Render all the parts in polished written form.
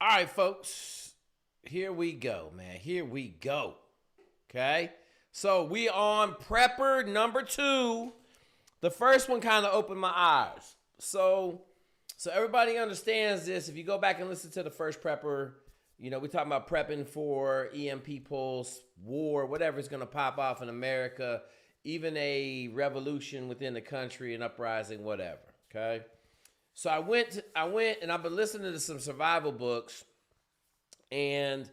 All right, folks. Here we go, man. Here we go. Okay. So we on prepper number 2. The first one kind of opened my eyes. So everybody understands this. If you go back and listen to the first prepper, we're talking about prepping for EMP pulse, war, whatever's going to pop off in America, even a revolution within the country, an uprising, whatever. Okay. So I went and I've been listening to some survival books, and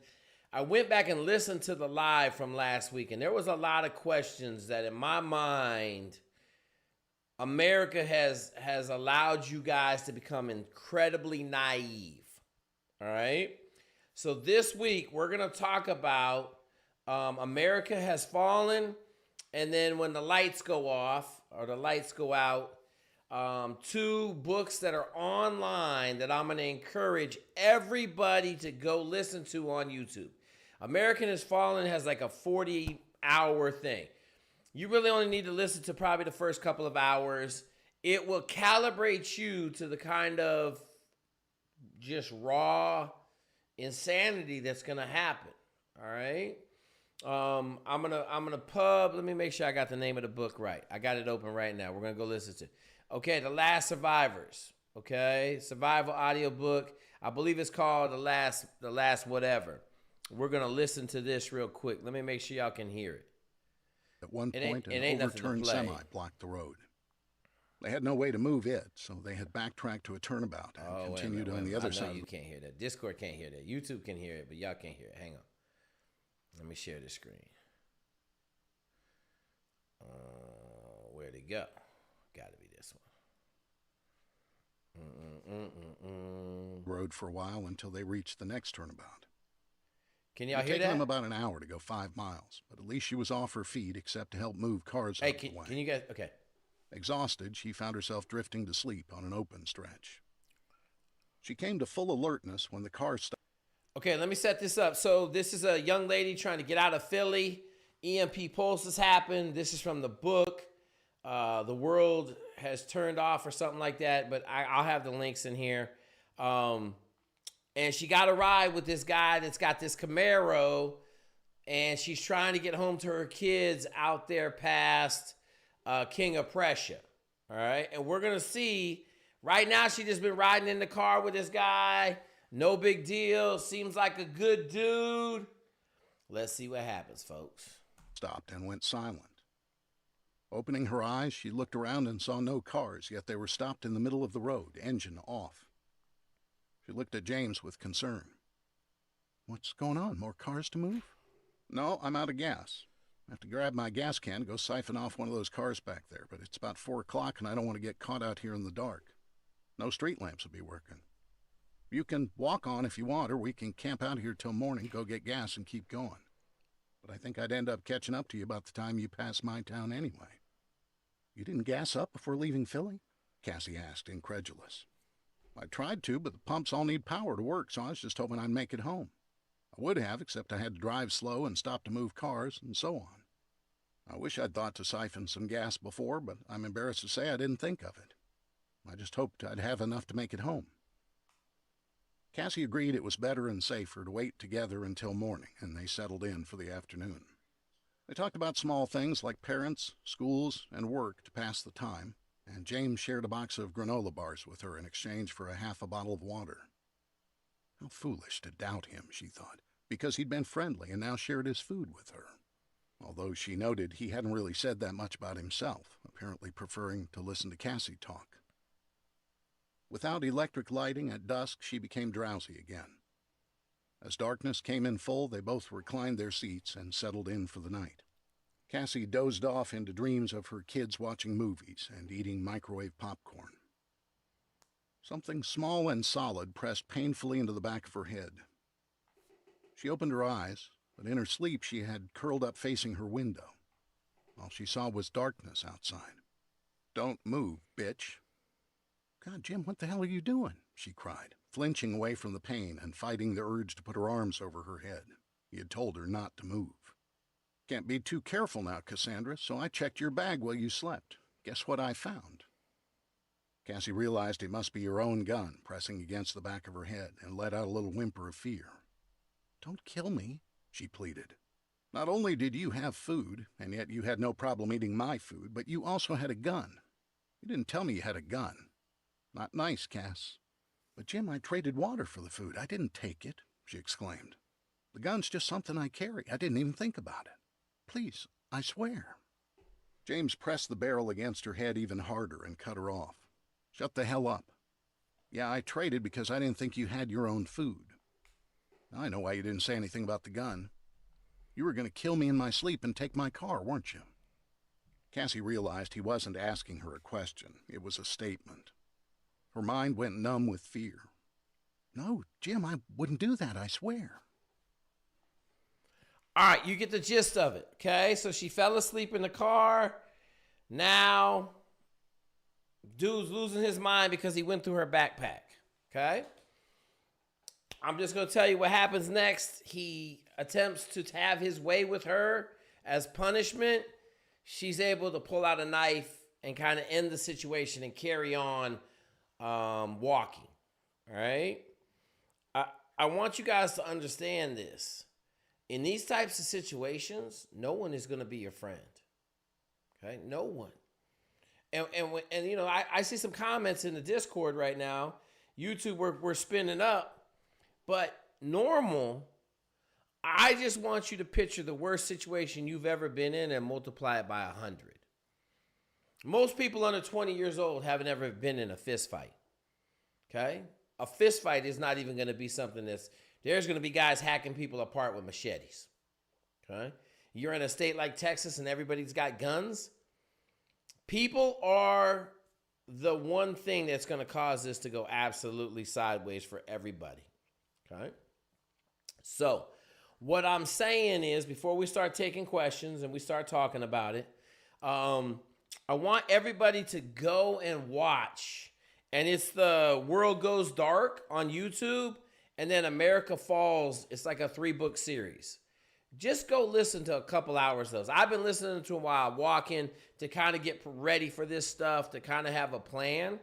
I went back and listened to the live from last week, and there was a lot of questions that in my mind, America has allowed you guys to become incredibly naive. All right. So this week we're going to talk about America has fallen, and then when the lights go off or the lights go out, 2 books that are online that I'm going to encourage everybody to go listen to on YouTube. American Has Fallen has like a 40-hour thing. You really only need to listen to probably the first couple of hours. It will calibrate you to the kind of just raw insanity that's going to happen. All right. I'm gonna pub. Let me make sure I got the name of the book right. I got it open right now. We're gonna go listen to it. Okay, The Last Survivors. Okay, survival audiobook. I believe it's called The Last Whatever. We're gonna listen to this real quick. Let me make sure y'all can hear it. At one point, an overturned semi blocked the road. They had no way to move it, so they had backtracked to a turnabout and continued on the other side. You can't hear that. Discord can't hear that. YouTube can hear it, but y'all can't hear it. Hang on. Let me share the screen. Where'd it go? Got to be this one. Rode for a while until they reached the next turnabout. Can y'all hear that? It took them about an hour to go 5 miles, but at least she was off her feet except to help move cars out of the way. Can you guys? Okay. Exhausted, she found herself drifting to sleep on an open stretch. She came to full alertness when the car stopped. Okay, let me set this up. So this is a young lady trying to get out of Philly. EMP pulses happened. This is from the book. The world has turned off or something like that, but I'll have the links in here. And she got a ride with this guy that's got this Camaro, and she's trying to get home to her kids out there past King of Prussia. All right, and we're going to see, right now she just been riding in the car with this guy. No big deal. Seems like a good dude. Let's see what happens, folks. Stopped and went silent. Opening her eyes, she looked around and saw no cars, yet they were stopped in the middle of the road, engine off. She looked at James with concern. What's going on? More cars to move? No, I'm out of gas. I have to grab my gas can and go siphon off one of those cars back there, but it's about 4 o'clock and I don't want to get caught out here in the dark. No street lamps will be working. You can walk on if you want, or we can camp out here till morning, go get gas, and keep going. But I think I'd end up catching up to you about the time you pass my town anyway. You didn't gas up before leaving Philly? Cassie asked, incredulous. I tried to, but the pumps all need power to work, so I was just hoping I'd make it home. I would have, except I had to drive slow and stop to move cars, and so on. I wish I'd thought to siphon some gas before, but I'm embarrassed to say I didn't think of it. I just hoped I'd have enough to make it home. Cassie agreed it was better and safer to wait together until morning, and they settled in for the afternoon. They talked about small things like parents, schools, and work to pass the time, and James shared a box of granola bars with her in exchange for half a bottle of water. How foolish to doubt him, she thought, because he'd been friendly and now shared his food with her. Although she noted he hadn't really said that much about himself, apparently preferring to listen to Cassie talk. Without electric lighting at dusk, she became drowsy again. As darkness came in full, they both reclined their seats and settled in for the night. Cassie dozed off into dreams of her kids watching movies and eating microwave popcorn. Something small and solid pressed painfully into the back of her head. She opened her eyes, but in her sleep she had curled up facing her window. All she saw was darkness outside. "Don't move, bitch." "God, Jim, what the hell are you doing?" she cried, flinching away from the pain and fighting the urge to put her arms over her head. He had told her not to move. "Can't be too careful now, Cassandra, so I checked your bag while you slept. Guess what I found?" Cassie realized it must be her own gun pressing against the back of her head and let out a little whimper of fear. "Don't kill me," she pleaded. "Not only did you have food, and yet you had no problem eating my food, but you also had a gun. You didn't tell me you had a gun. Not nice, Cass." "But Jim, I traded water for the food. I didn't take it," she exclaimed. "The gun's just something I carry. I didn't even think about it. Please, I swear." James pressed the barrel against her head even harder and cut her off. "Shut the hell up. Yeah, I traded because I didn't think you had your own food. Now I know why you didn't say anything about the gun. You were going to kill me in my sleep and take my car, weren't you?" Cassie realized he wasn't asking her a question. It was a statement. Her mind went numb with fear. "No, Jim, I wouldn't do that, I swear." All right, you get the gist of it, okay? So she fell asleep in the car. Now, dude's losing his mind because he went through her backpack, okay? I'm just going to tell you what happens next. He attempts to have his way with her as punishment. She's able to pull out a knife and kind of end the situation and carry on walking, all right? I want you guys to understand this. In these types of situations, no one is going to be your friend, okay? No one. And you know, I see some comments in the Discord right now. YouTube, we're spinning up. But normal, I just want you to picture the worst situation you've ever been in and multiply it by 100. Most people under 20 years old haven't ever been in a fist fight, okay? A fist fight is not even going to be something there's going to be guys hacking people apart with machetes, okay? You're in a state like Texas and everybody's got guns. People are the one thing that's going to cause this to go absolutely sideways for everybody, okay? So what I'm saying is, before we start taking questions and we start talking about it, I want everybody to go and watch, and it's the World Goes Dark on YouTube, and then America Falls. It's like a 3-book series. Just go listen to a couple hours of those. I've been listening to them while walking to kind of get ready for this stuff, to kind of have a plan.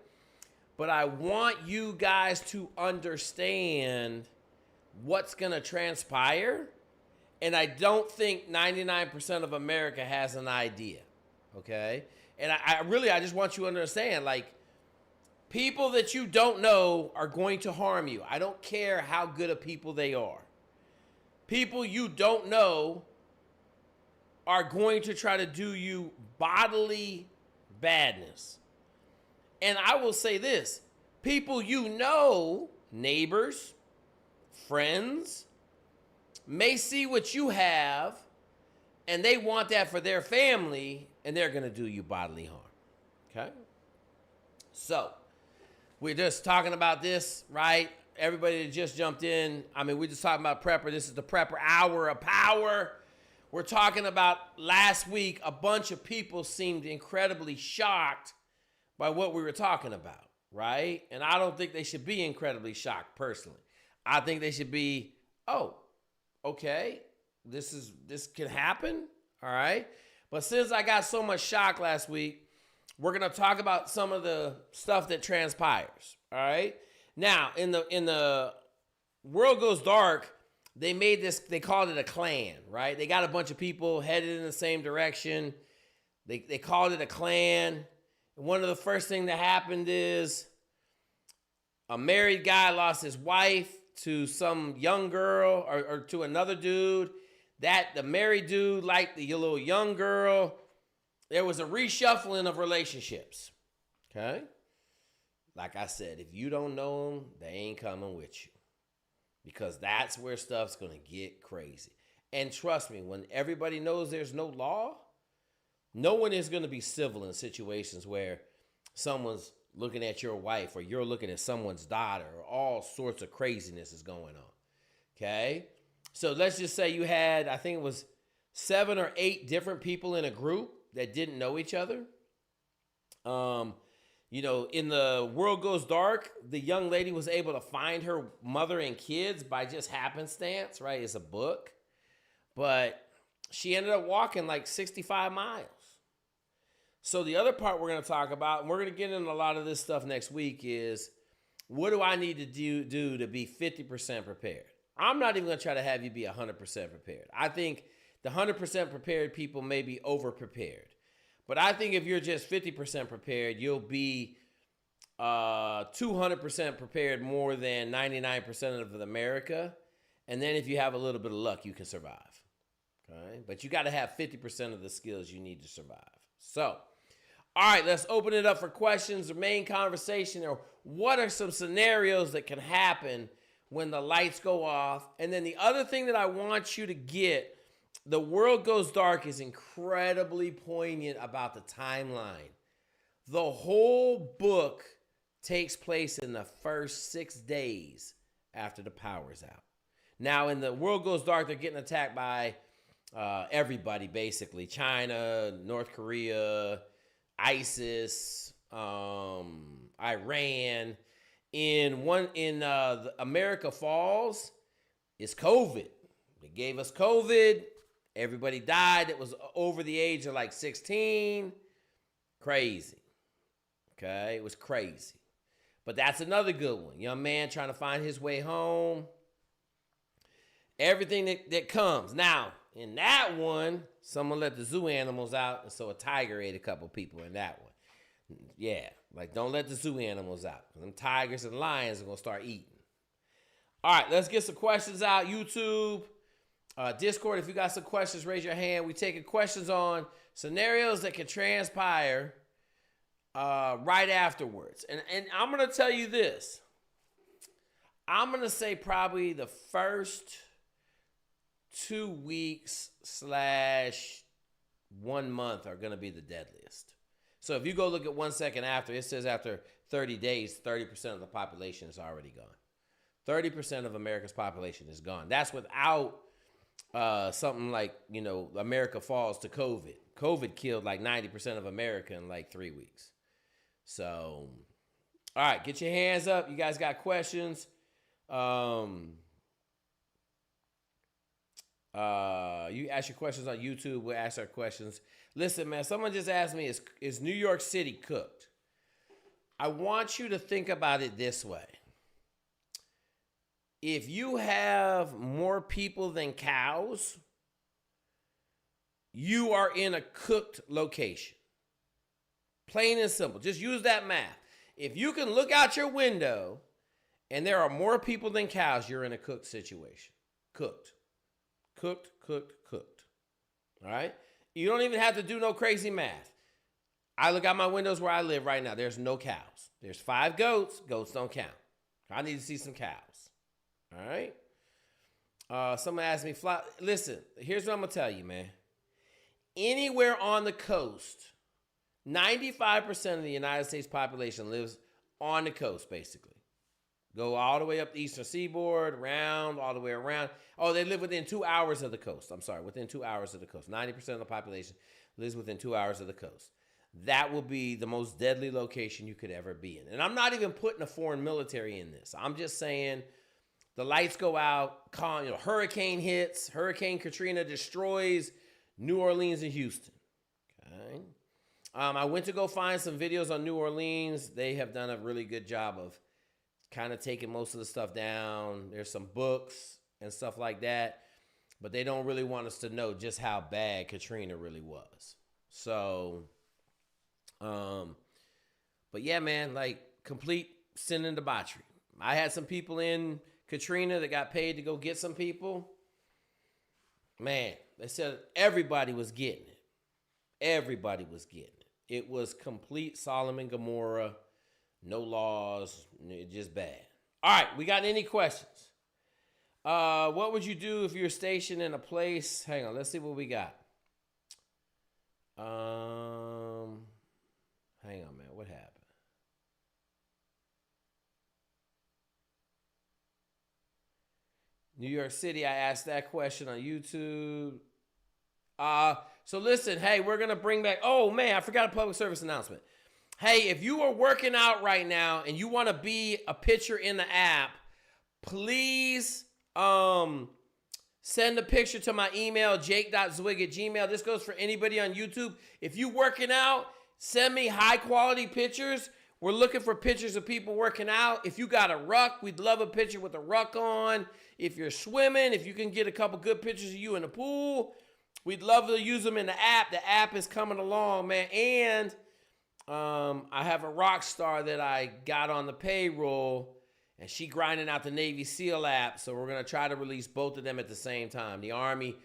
But I want you guys to understand what's going to transpire. And I don't think 99% of America has an idea, okay? And I just want you to understand, like, people that you don't know are going to harm you. I don't care how good of people they are. People you don't know are going to try to do you bodily badness. And I will say this, people you know, neighbors, friends, may see what you have and they want that for their family, and they're going to do you bodily harm, okay? So, we're just talking about this, right? Everybody that just jumped in, I mean, we're just talking about Prepper. This is the Prepper Hour of Power. We're talking about last week, a bunch of people seemed incredibly shocked by what we were talking about, right? And I don't think they should be incredibly shocked, personally. I think they should be, oh, okay, this can happen, all right? But since I got so much shock last week, we're going to talk about some of the stuff that transpires, all right? Now, in the World Goes Dark, they made this, they called it a clan, right? They got a bunch of people headed in the same direction. They called it a clan. And one of the first things that happened is a married guy lost his wife to some young girl or to another dude. The married dude liked the little young girl. There was a reshuffling of relationships, okay? Like I said, if you don't know them, they ain't coming with you, because that's where stuff's going to get crazy. And trust me, when everybody knows there's no law, no one is going to be civil in situations where someone's looking at your wife or you're looking at someone's daughter, or all sorts of craziness is going on, okay? So let's just say you had, I think it was 7 or 8 different people in a group that didn't know each other. You know, in the World Goes Dark, the young lady was able to find her mother and kids by just happenstance, right? It's a book. But she ended up walking like 65 miles. So the other part we're going to talk about, and we're going to get into a lot of this stuff next week, is what do I need to do to be 50% prepared? I'm not even going to try to have you be 100% prepared. I think the 100% prepared people may be over-prepared. But I think if you're just 50% prepared, you'll be 200% prepared more than 99% of America. And then if you have a little bit of luck, you can survive. Okay? But you got to have 50% of the skills you need to survive. So, all right, let's open it up for questions or main conversation. Or what are some scenarios that can happen when the lights go off? And then the other thing that I want you to get, The World Goes Dark is incredibly poignant about the timeline. The whole book takes place in the first 6 days after the power's out. Now, in The World Goes Dark, they're getting attacked by everybody, basically. China, North Korea, ISIS, Iran. In America Falls is COVID. They gave us COVID. Everybody died that was over the age of like 16. Crazy. Okay, it was crazy. But that's another good one. Young man trying to find his way home. Everything that comes. Now, in that one, someone let the zoo animals out, and so a tiger ate a couple people in that one. Yeah, like don't let the zoo animals out. Them tigers and lions are going to start eating. All right, let's get some questions out. YouTube, Discord, if you got some questions, raise your hand. We taking questions on scenarios that can transpire right afterwards. And I'm going to tell you this. I'm going to say probably the first 2 weeks / 1 month are going to be the deadliest. So if you go look at 1 second after, it says after 30 days, 30% of the population is already gone. 30% of America's population is gone. That's without something like, America Falls to COVID. COVID killed like 90% of America in like 3 weeks. So, all right, get your hands up. You guys got questions. You ask your questions on YouTube. We'll ask our questions. Listen, man, someone just asked me, is New York City cooked? I want you to think about it this way. If you have more people than cows, you are in a cooked location. Plain and simple. Just use that math. If you can look out your window and there are more people than cows, you're in a cooked situation. Cooked. Cooked. All right? You don't even have to do no crazy math. I look out my windows where I live right now. There's no cows. There's 5 goats. Goats don't count. I need to see some cows. All right? Someone asked me, listen, here's what I'm going to tell you, man. Anywhere on the coast, 95% of the United States population lives on the coast, basically. Go all the way up the eastern seaboard, around, all the way around. Oh, they live within 2 hours of the coast. I'm sorry, within 2 hours of the coast. 90% of the population lives within 2 hours of the coast. That will be the most deadly location you could ever be in. And I'm not even putting a foreign military in this. I'm just saying the lights go out, hurricane hits, Hurricane Katrina destroys New Orleans and Houston. Okay. I went to go find some videos on New Orleans. They have done a really good job of kind of taking most of the stuff down. There's some books and stuff like that, but they don't really want us to know just how bad Katrina really was. So, but yeah, man, like complete sin and debauchery. I had some people in Katrina that got paid to go get some people. Man, they said everybody was getting it. Everybody was getting it. It was complete Sodom and Gomorrah. No laws, just bad. All right, we got any questions? What would you do if you're stationed in a place? Hang on, let's see what we got. Hang on, man, what happened? New York City, I asked that question on YouTube. So listen, hey, we're going to bring back, oh man, I forgot a public service announcement. Hey, if you are working out right now and you want to be a picture in the app, please send a picture to my email, jake.zwig@gmail.com. This goes for anybody on YouTube. If you working out, Send me high quality pictures. We're looking for pictures of people working out. If you got a ruck, we'd love a picture with a ruck on. If you're swimming, if you can get a couple good pictures of you in the pool, we'd love to use them in the app. The app is coming along, man. And I have a rock star that I got on the payroll, and she grinding out the Navy SEAL app. So we're gonna try to release both of them at the same time. The Army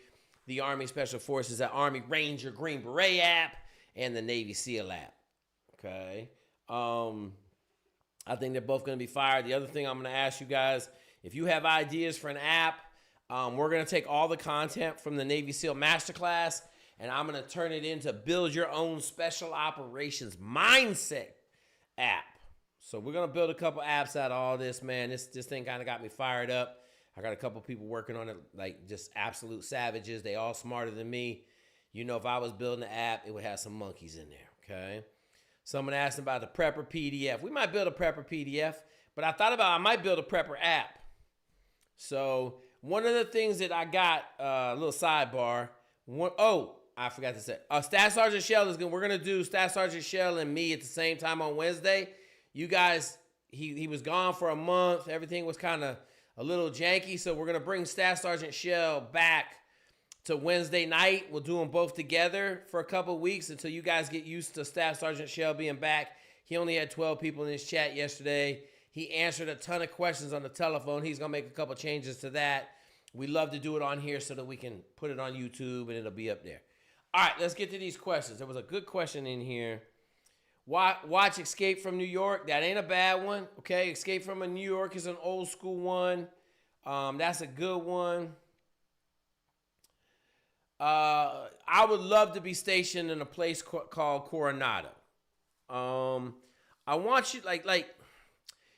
Special Forces, that Army Ranger Green Beret app, and the Navy SEAL app. Okay. I think they're both gonna be fired. The other thing I'm gonna ask you guys, if you have ideas for an app, we're gonna take all the content from the Navy SEAL Masterclass, and I'm gonna turn it into build your own special operations mindset app. So we're gonna build a couple apps out of all this, man. This thing kind of got me fired up. I got a couple people working on it, like just absolute savages. They all smarter than me. You know, if I was building an app, it would have some monkeys in there, okay? Someone asked about the Prepper PDF. We might build a Prepper PDF, but I thought about I might build a Prepper app. So one of the things that I got, a little sidebar. I forgot to say. Staff Sergeant Shell we're gonna do Staff Sergeant Shell and me at the same time on Wednesday. You guys, he was gone for a month. Everything was kind of a little janky, so we're gonna bring Staff Sergeant Shell back to Wednesday night. We'll do them both together for a couple of weeks until you guys get used to Staff Sergeant Shell being back. He only had 12 people in his chat yesterday. He answered a ton of questions on the telephone. He's going to make a couple changes to that. We love to do it on here so that we can put it on YouTube and it'll be up there. All right, let's get to these questions. There was a good question in here. Watch Escape from New York. That ain't a bad one. Okay, Escape from New York is an old school one. That's a good one. I would love to be stationed in a place called Coronado. I want you, like,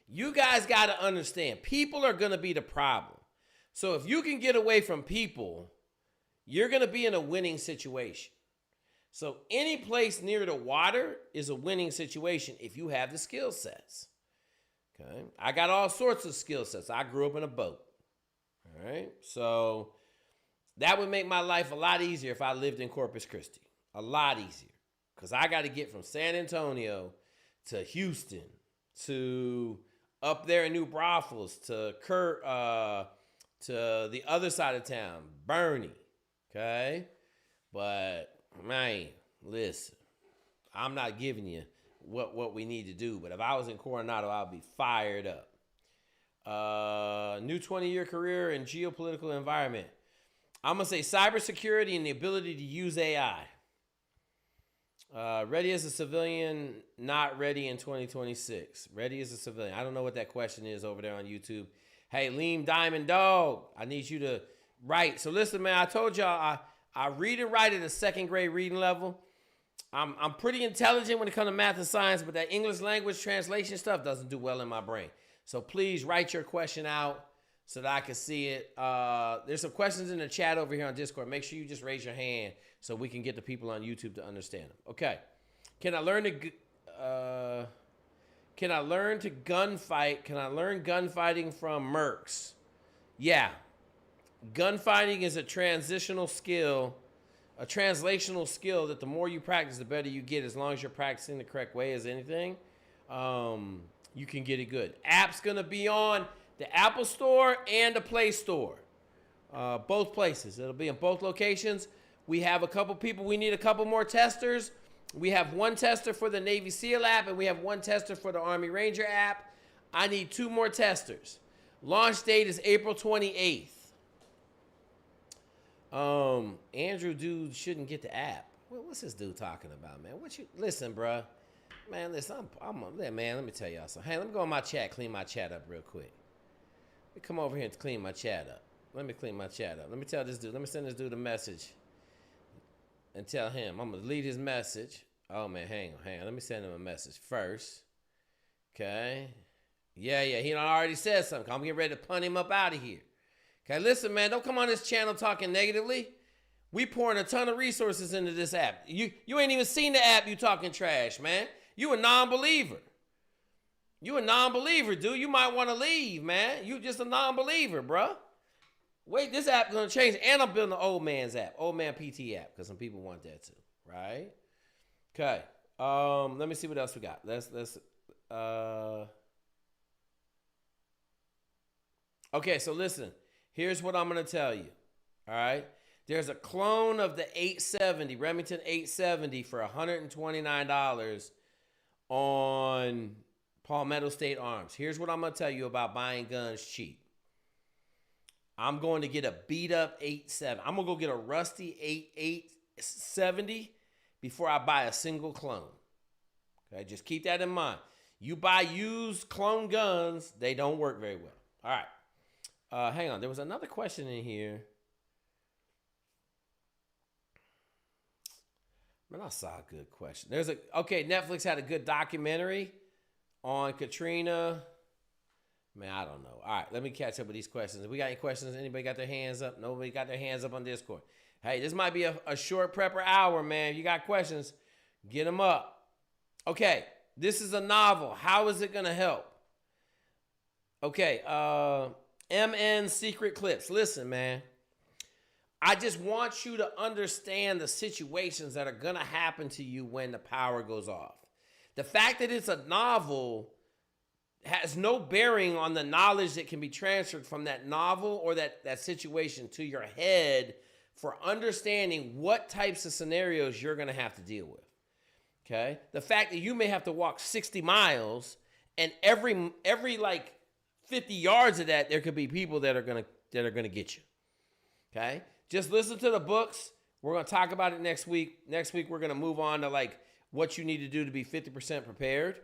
you guys got to understand, people are going to be the problem. So if you can get away from people, you're going to be in a winning situation. So any place near the water is a winning situation if you have the skill sets. Okay. I got all sorts of skill sets. I grew up in a boat. All right. So that would make my life a lot easier if I lived in Corpus Christi. A lot easier. Because I got to get from San Antonio to Houston to up there in New Braunfels to to the other side of town, Bernie. Okay? But, man, listen, I'm not giving you what we need to do. But if I was in Coronado, I'd be fired up. New 20-year career in geopolitical environment. I'm going to say cybersecurity and the ability to use AI. Ready as a civilian, not ready in 2026. Ready as a civilian. I don't know what that question is over there on YouTube. Hey, Lean Diamond Dog, I need you to write. So listen, man, I told y'all I read and write at a second grade reading level. I'm pretty intelligent when it comes to math and science, but that English language translation stuff doesn't do well in my brain. So please write your question out so that I can see it. There's some questions in the chat over here on Discord. Make sure you just raise your hand so we can get the people on YouTube to understand them. Okay. Can I learn to gunfight? Can I learn gunfighting from mercs? Yeah. Gunfighting is a translational skill that the more you practice, the better you get. As long as you're practicing the correct way as anything, you can get it good. App's going to be on the Apple Store and the Play Store. Both places. It'll be in both locations. We have a couple people. We need a couple more testers. We have one tester for the Navy SEAL app, and we have one tester for the Army Ranger app. I need 2 more testers. Launch date is April 28th. Andrew dude shouldn't get the app. What's this dude talking about, man? Listen, bruh. Man, listen, man, let me tell y'all something. Hey, let me go on my chat, clean my chat up real quick. Let me come over here and clean my chat up. Let me clean my chat up. Let me tell this dude, let me send this dude a message and tell him. I'm going to delete his message. Oh, man, hang on. Let me send him a message first. Okay. Yeah, he done already said something. I'm getting ready to punt him up out of here. Okay, listen, man, don't come on this channel talking negatively. We pouring a ton of resources into this app. You ain't even seen the app, you talking trash, man. You a non-believer. You a non-believer, dude. You might want to leave, man. You just a non-believer, bruh. Wait, this app gonna change. And I'm building the old man's app, old man PT app, because some people want that too, right? Okay. Let me see what else we got. Okay, so listen. Here's what I'm gonna tell you. All right. There's a clone of the 870, Remington 870 for $129 on Palmetto State Arms. Here's what I'm gonna tell you about buying guns cheap. I'm going to get a beat up 870. I'm gonna go get a rusty 870 before I buy a single clone. Okay, just keep that in mind. You buy used clone guns, they don't work very well. All right. Hang on. There was another question in here. Man, I saw a good question. Netflix had a good documentary on Katrina. Man, I don't know. All right, let me catch up with these questions. If we got any questions, anybody got their hands up? Nobody got their hands up on Discord. Hey, this might be a short prepper hour, man. If you got questions, get them up. Okay, this is a novel. How is it going to help? Okay, MN Secret Clips. Listen, man. I just want you to understand the situations that are going to happen to you when the power goes off. The fact that it's a novel has no bearing on the knowledge that can be transferred from that novel or that situation to your head for understanding what types of scenarios you're going to have to deal with. Okay? The fact that you may have to walk 60 miles and every like 50 yards of that, there could be people that are going to get you. Okay? Just listen to the books. We're going to talk about it next week. Next week, we're going to move on to like what you need to do to be 50% prepared.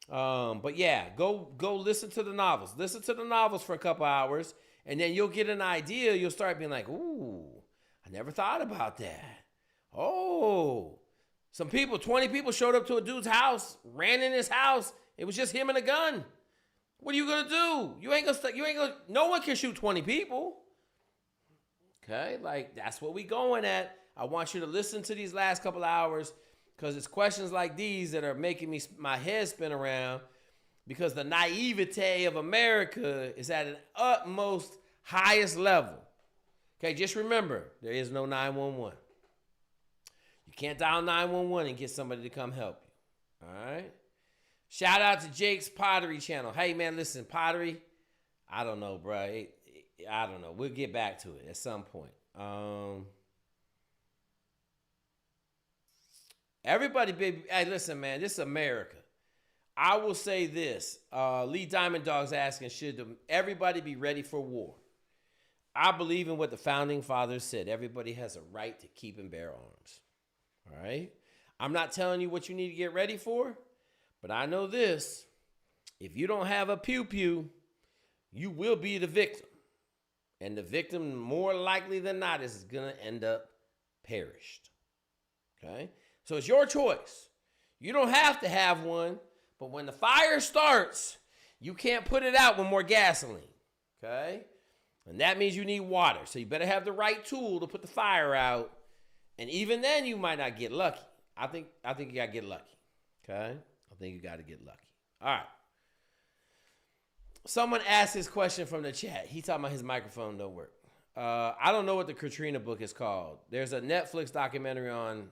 But yeah, go listen to the novels. Listen to the novels for a couple hours, and then you'll get an idea. You'll start being like, ooh, I never thought about that. Oh, 20 people showed up to a dude's house, ran in his house. It was just him and a gun. What are you going to do? No one can shoot 20 people. Okay, like that's what we going at. I want you to listen to these last couple hours because it's questions like these that are making my head spin around because the naivete of America is at an utmost highest level. Okay, just remember, there is no 911. You can't dial 911 and get somebody to come help you. All right? Shout out to Jake's Pottery channel. Hey, man, listen, pottery, I don't know, bro. I don't know. We'll get back to it at some point. Everybody, baby. Hey, listen, man. This is America. I will say this. Lee Diamond Dog's asking, should everybody be ready for war? I believe in what the founding fathers said. Everybody has a right to keep and bear arms. All right? I'm not telling you what you need to get ready for, but I know this. If you don't have a pew-pew, you will be the victim. And the victim, more likely than not, is going to end up perished. Okay? So it's your choice. You don't have to have one, but when the fire starts, you can't put it out with more gasoline. Okay? And that means you need water. So you better have the right tool to put the fire out. And even then, you might not get lucky. I think you got to get lucky. Okay? I think you got to get lucky. All right. Someone asked this question from the chat. He talking about his microphone don't work. I don't know what the Katrina book is called. There's a Netflix documentary on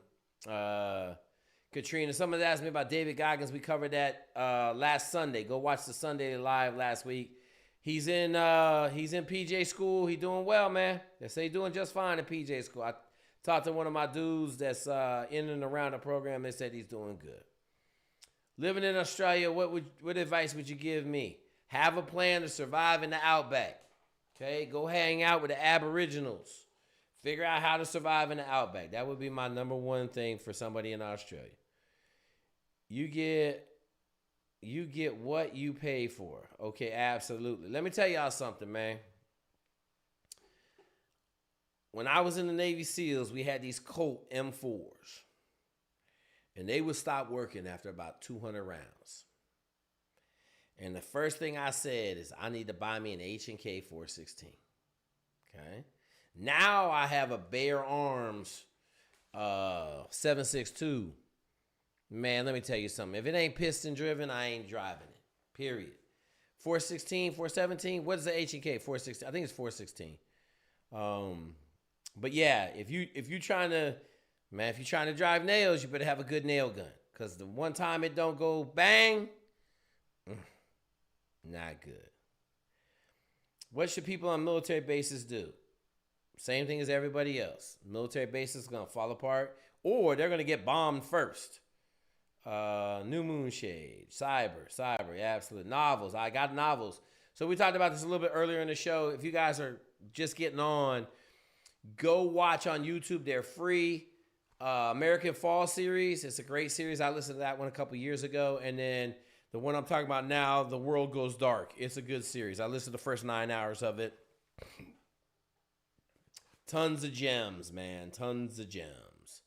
Katrina. Someone asked me about David Goggins. We covered that last Sunday. Go watch the Sunday Live last week. He's in PJ school. He doing well, man. They say he's doing just fine in PJ school. I talked to one of my dudes that's in and around the program. They said he's doing good. Living in Australia, what advice would you give me? Have a plan to survive in the outback. Okay, go hang out with the Aboriginals. Figure out how to survive in the outback. That would be my number one thing for somebody in Australia. You get what you pay for. Okay, absolutely. Let me tell y'all something, man. When I was in the Navy SEALs, we had these Colt M4s. And they would stop working after about 200 rounds. And the first thing I said is, I need to buy me an H&K 416. Okay? Now I have a Bear Arms 7.62. Man, let me tell you something. If it ain't piston driven, I ain't driving it. Period. 416, 417. What is the H&K 416? I think it's 416. But yeah, if you trying to drive nails, you better have a good nail gun. Because the one time it don't go bang, not good. What should people on military bases do? Same thing as everybody else. Military bases are going to fall apart, or they're going to get bombed first. New Moon Shade, Cyber, yeah, absolutely. Novels, I got novels. So we talked about this a little bit earlier in the show. If you guys are just getting on, go watch on YouTube. They're free. American Fall series. It's a great series. I listened to that one a couple years ago. And then the one I'm talking about now, The World Goes Dark. It's a good series. I listened to the first 9 hours of it. Tons of gems, man. Tons of gems.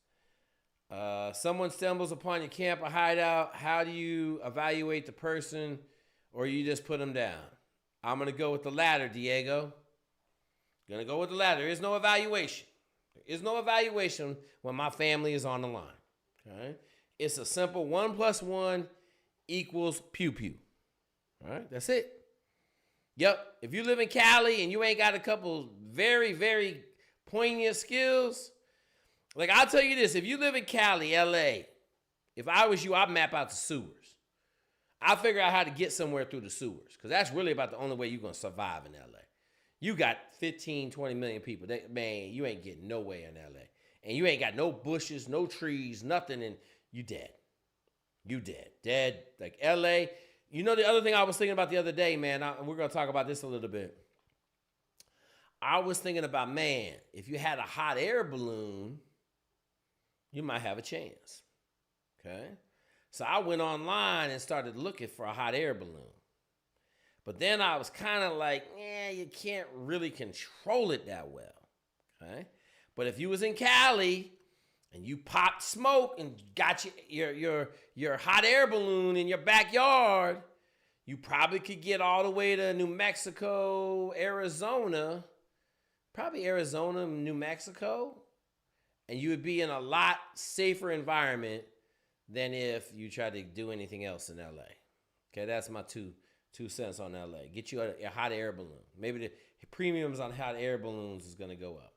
Someone stumbles upon your camp or hideout. How do you evaluate the person, or you just put them down? I'm going to go with the latter, Diego. Going to go with the latter. There is no evaluation. There is no evaluation when my family is on the line. Okay? It's a simple 1 + 1 equals pew pew. All right? That's it. Yep. If you live in Cali and you ain't got a couple very, very poignant skills, like I'll tell you this, if you live in Cali, LA, if I was you, I'd map out the sewers. I'll figure out how to get somewhere through the sewers, because that's really about the only way you're going to survive in LA. You got 15, 20 million people. Man, you ain't getting nowhere in LA. And you ain't got no bushes, no trees, nothing, and you dead. You dead. Dead. Like LA. You know the other thing I was thinking about the other day, man, we're going to talk about this a little bit. I was thinking about, man, if you had a hot air balloon, you might have a chance. Okay? So I went online and started looking for a hot air balloon. But then I was kind of like, you can't really control it that well. Okay? But if you was in Cali and you popped smoke and got your hot air balloon in your backyard, you probably could get all the way to New Mexico, Arizona, probably Arizona, New Mexico, and you would be in a lot safer environment than if you tried to do anything else in LA. Okay, that's my two cents on LA. Get you a hot air balloon. Maybe the premiums on hot air balloons is going to go up.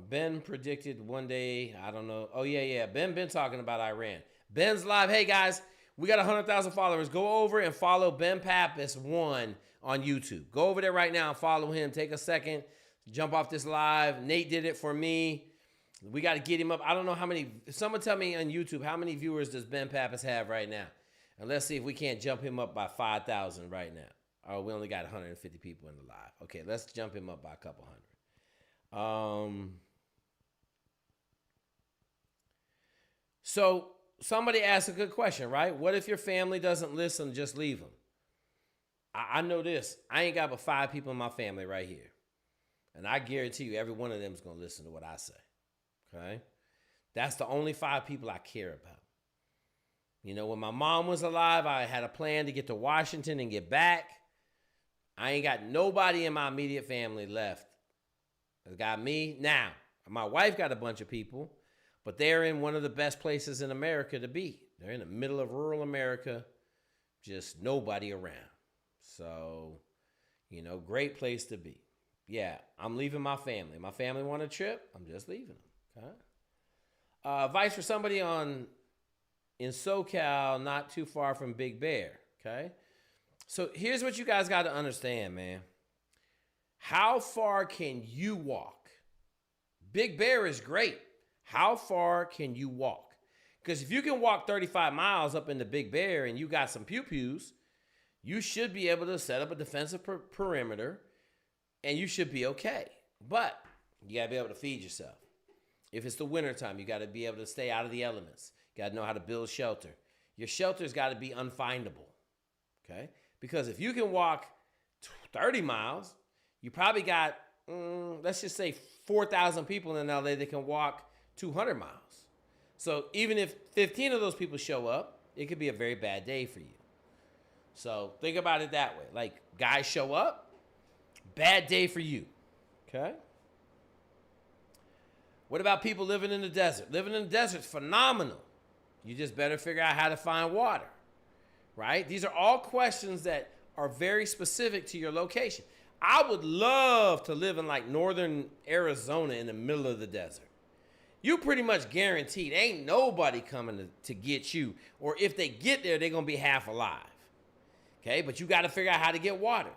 Ben predicted one day, I don't know. Oh, yeah. Ben talking about Iran. Ben's live. Hey, guys, we got 100,000 followers. Go over and follow Ben Pappas 1 on YouTube. Go over there right now and follow him. Take a second. Jump off this live. Nate did it for me. We got to get him up. I don't know how many. Someone tell me on YouTube, how many viewers does Ben Pappas have right now? And let's see if we can't jump him up by 5,000 right now. Oh, we only got 150 people in the live. Okay, let's jump him up by a couple hundred. So somebody asked a good question, right? What if your family doesn't listen, just leave them? I know this. I ain't got but 5 people in my family right here. And I guarantee you every one of them is going to listen to what I say. Okay? That's the only 5 people I care about. You know, when my mom was alive, I had a plan to get to Washington and get back. I ain't got nobody in my immediate family left. It's got me. Now, my wife got a bunch of people, but they're in one of the best places in America to be. They're in the middle of rural America, just nobody around. So, you know, great place to be. Yeah, I'm leaving my family. My family want a trip, I'm just leaving them. Okay? Advice for somebody in SoCal, not too far from Big Bear. Okay? So here's what you guys got to understand, man. How far can you walk? Big Bear is great. How far can you walk? Because if you can walk 35 miles up into Big Bear and you got some pew-pews, you should be able to set up a defensive perimeter and you should be okay. But you got to be able to feed yourself. If it's the wintertime, you got to be able to stay out of the elements. You got to know how to build shelter. Your shelter's got to be unfindable, okay? Because if you can walk 30 miles, you probably got, let's just say 4,000 people in LA that can walk 200 miles. So even if 15 of those people show up, it could be a very bad day for you. So think about it that way. Like, guys show up, bad day for you, okay? What about people living in the desert? Living in the desert is phenomenal. You just better figure out how to find water, right? These are all questions that are very specific to your location. I would love to live in like northern Arizona in the middle of the desert. you pretty much guaranteed ain't nobody coming to get you. Or if they get there, they're going to be half alive. Okay, but you got to figure out how to get water.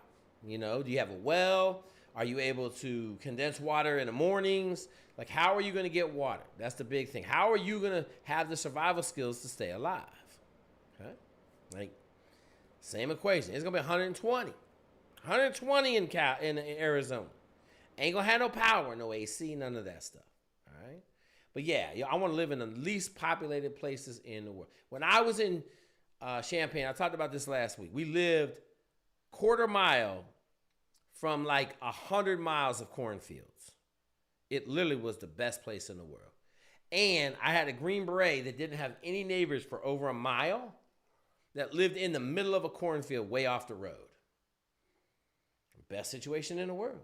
You know, do you have a well? Are you able to condense water in the mornings? Like, how are you going to get water? That's the big thing. How are you going to have the survival skills to stay alive? Okay, like, same equation. It's going to be 120. 120 in Arizona. Ain't going to have no power, no AC, none of that stuff. All right? But yeah, I want to live in the least populated places in the world. When I was in Champaign, I talked about this last week. We lived quarter mile from like 100 miles of cornfields. It literally was the best place in the world. And I had a Green Beret that didn't have any neighbors for over a mile that lived in the middle of a cornfield way off the road. Best situation in the world.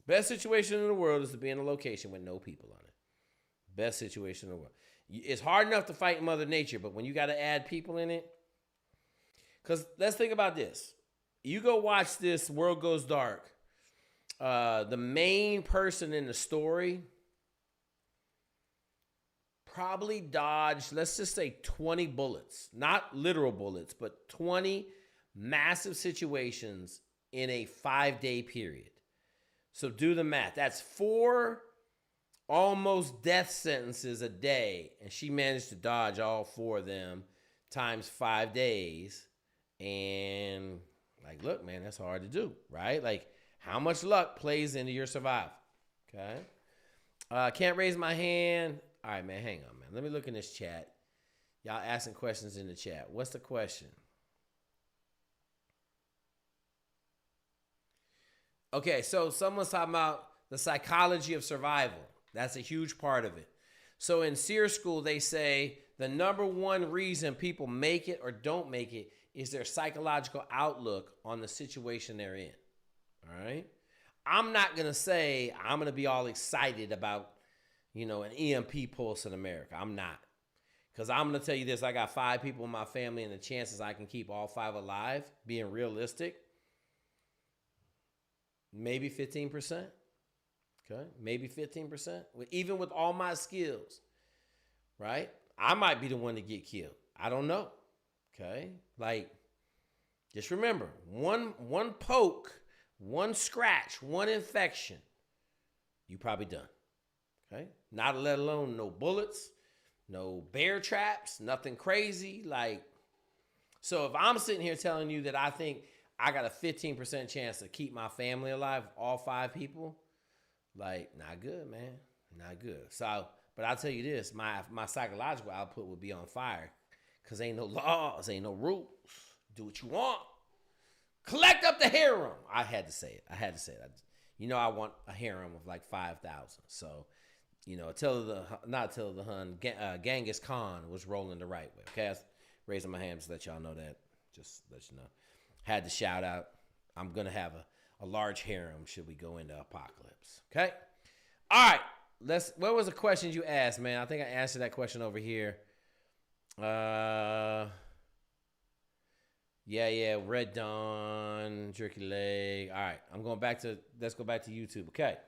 Best situation in the world is to be in a location with no people on it. Best situation in the world. It's hard enough to fight Mother Nature, but when you got to add people in it, because let's think about this. You go watch this World Goes Dark. The main person in the story probably dodged, let's just say 20 bullets. Not literal bullets, but 20 massive situations in a 5-day period. So do the math. That's 4 almost death sentences a day. And she managed to dodge all 4 of them times 5 days. And like, look, man, that's hard to do, right? Like, how much luck plays into your survival? Okay. Can't raise my hand. All right, man, hang on, man. Let me look in this chat. Y'all asking questions in the chat. What's the question? Okay, so someone's talking about the psychology of survival. That's a huge part of it. So in SEER school, they say the number one reason people make it or don't make it is their psychological outlook on the situation they're in. All right? I'm not going to say I'm going to be all excited about, an EMP pulse in America. I'm not. Because I'm going to tell you this. I got 5 people in my family, and the chances I can keep all 5 alive, being realistic, maybe 15%. Okay, maybe 15%. Even with all my skills, right? I might be the one to get killed. I don't know. Okay, like, just remember, one poke, one scratch, one infection, you probably done. Okay, not let alone no bullets, no bear traps, nothing crazy. Like, so if I'm sitting here telling you that I think I got a 15% chance to keep my family alive, all 5 people, like, not good, man. Not good. So, but I'll tell you this, my psychological output would be on fire because ain't no laws, ain't no rules. Do what you want. Collect up the harem. I had to say it. I want a harem of like 5,000. So, Attila the Hun, Genghis Khan was rolling the right way. Okay, I was raising my hand to let y'all know that. Just let you know. Had to shout out. I'm going to have a large harem should we go into apocalypse. Okay? All right. What was the question you asked, man? I think I answered that question over here. Yeah, Red Dawn, Jerky Leg. All right. Let's go back to YouTube. Okay.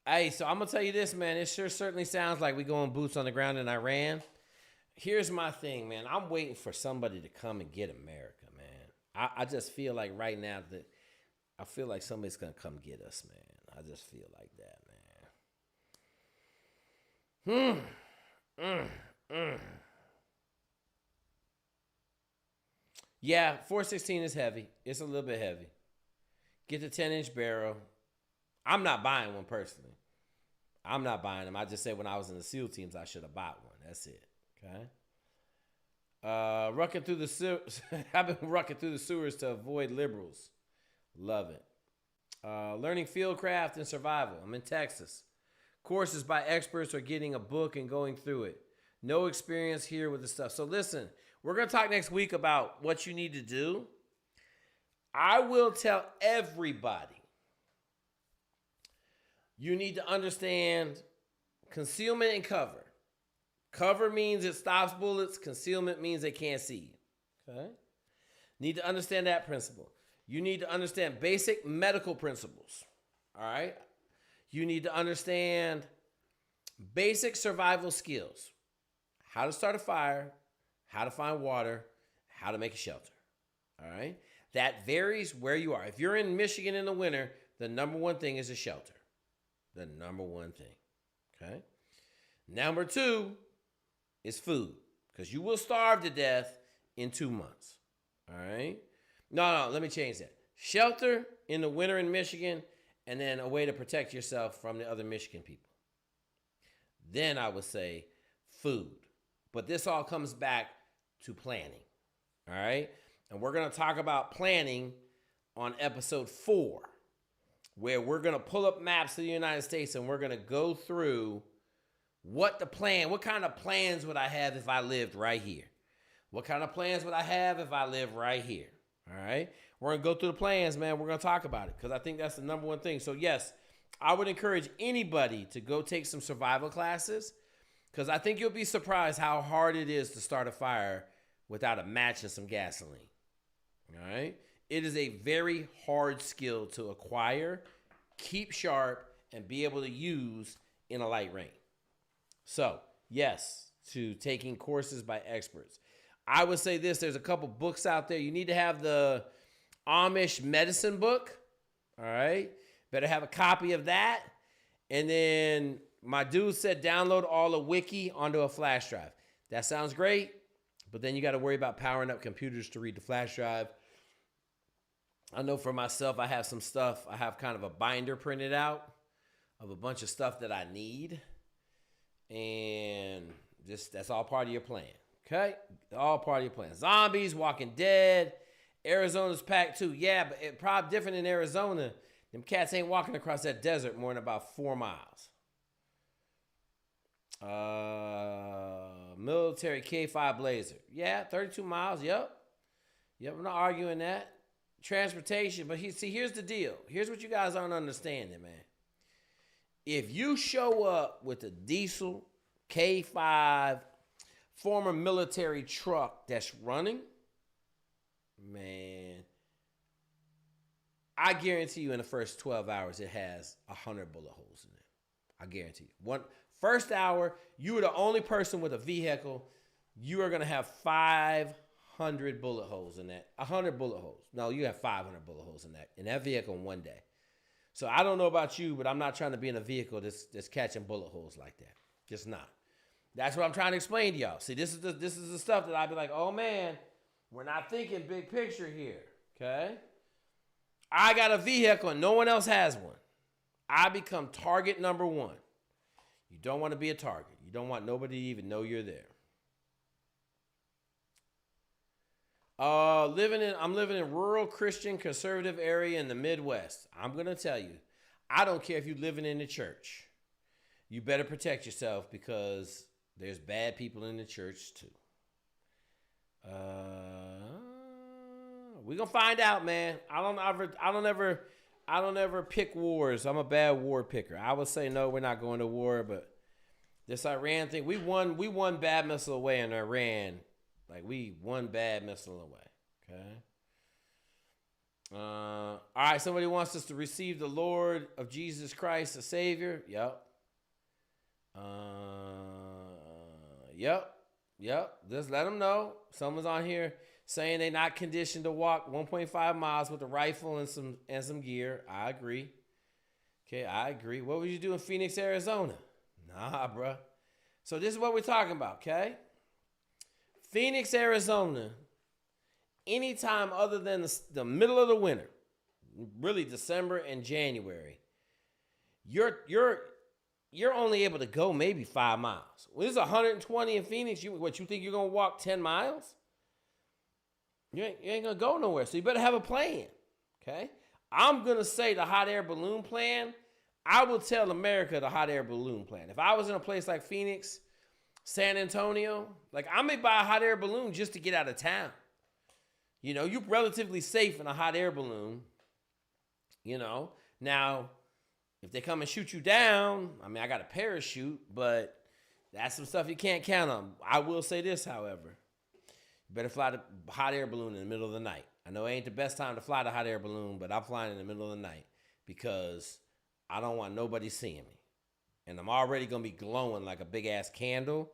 Hey, so I'm going to tell you this, man. It sure certainly sounds like we going boots on the ground in Iran. Here's my thing, man. I'm waiting for somebody to come and get America, man. I just feel like right now that I feel like somebody's going to come get us, man. I just feel like that, man. Yeah, 416 is heavy. It's a little bit heavy. Get the 10-inch barrel. I'm not buying one personally. I'm not buying them. I just said when I was in the SEAL teams, I should have bought one. That's it. Okay. Rucking through the sewers. I've been rucking through the sewers to avoid liberals. Love it. Learning fieldcraft and survival. I'm in Texas. Courses by experts or getting a book and going through it. No experience here with the stuff. So listen, we're going to talk next week about what you need to do. I will tell everybody. You need to understand concealment and cover. Cover means it stops bullets. Concealment means they can't see you. Okay? Need to understand that principle. You need to understand basic medical principles. All right? You need to understand basic survival skills. How to start a fire, how to find water, how to make a shelter. All right? That varies where you are. If you're in Michigan in the winter, the number one thing is a shelter. The number one thing. Okay? Number two is food, because you will starve to death in 2 months. All right? No, let me change that. Shelter in the winter in Michigan, and then a way to protect yourself from the other Michigan people. Then I would say food. But this all comes back to planning. All right? And we're going to talk about planning on episode 4, where we're going to pull up maps of the United States and we're going to go through what kind of plans would I have if I lived right here? What kind of plans would I have if I lived right here? All right? We're going to go through the plans, man. We're going to talk about it because I think that's the number one thing. So, yes, I would encourage anybody to go take some survival classes because I think you'll be surprised how hard it is to start a fire without a match and some gasoline. All right? It is a very hard skill to acquire, keep sharp, and be able to use in a light rain. So, yes, to taking courses by experts. I would say this, there's a couple books out there. You need to have the Amish medicine book, all right? Better have a copy of that. And then my dude said download all the wiki onto a flash drive. That sounds great, but then you got to worry about powering up computers to read the flash drive. I know for myself, I have some stuff. I have kind of a binder printed out of a bunch of stuff that I need. And that's all part of your plan. Okay? All part of your plan. Zombies, Walking Dead. Arizona's packed too. Yeah, but it's probably different in Arizona. Them cats ain't walking across that desert more than about 4 miles. Military K5 Blazer. Yeah, 32 miles. Yep, I'm not arguing that. Transportation. But here's the deal. Here's what you guys aren't understanding, man. If you show up with a diesel K5 former military truck that's running, man, I guarantee you in the first 12 hours it has 100 bullet holes in it. I guarantee you. First hour, you are the only person with a vehicle. You are going to have 500 bullet holes in that. 100 bullet holes. No, you have 500 bullet holes in that vehicle in one day. So I don't know about you, but I'm not trying to be in a vehicle that's catching bullet holes like that. Just not. That's what I'm trying to explain to y'all. See, this is the stuff that I'd be like, oh man, we're not thinking big picture here. Okay? I got a vehicle and no one else has one. I become target number 1. You don't want to be a target. You don't want nobody to even know you're there. I'm living in rural Christian conservative area in the Midwest. I'm going to tell you, I don't care if you're living in the church. You better protect yourself because there's bad people in the church too. We're going to find out, man. I don't ever pick wars. I'm a bad war picker. I would say no, we're not going to war, but this Iran thing, we won bad missile away in Iran. Like, we one bad missile away, okay? All right, somebody wants us to receive the Lord of Jesus Christ, the Savior. Yep. Yep. Just let them know. Someone's on here saying they're not conditioned to walk 1.5 miles with a rifle and some gear. I agree. Okay, I agree. What would you do in Phoenix, Arizona? Nah, bruh. So this is what we're talking about, okay? Phoenix, Arizona, anytime other than the middle of the winter, really December and January, you're only able to go maybe 5 miles. When it's 120 in Phoenix, you think you're going to walk 10 miles? You ain't going to go nowhere, so you better have a plan, okay? I'm going to say the hot air balloon plan. I will tell America the hot air balloon plan. If I was in a place like Phoenix, San Antonio, like, I may buy a hot air balloon just to get out of town. You know, you're relatively safe in a hot air balloon, you know. Now, if they come and shoot you down, I mean, I got a parachute, but that's some stuff you can't count on. I will say this, however. better fly the hot air balloon in the middle of the night. I know it ain't the best time to fly the hot air balloon, but I'm flying in the middle of the night because I don't want nobody seeing me. And I'm already going to be glowing like a big-ass candle.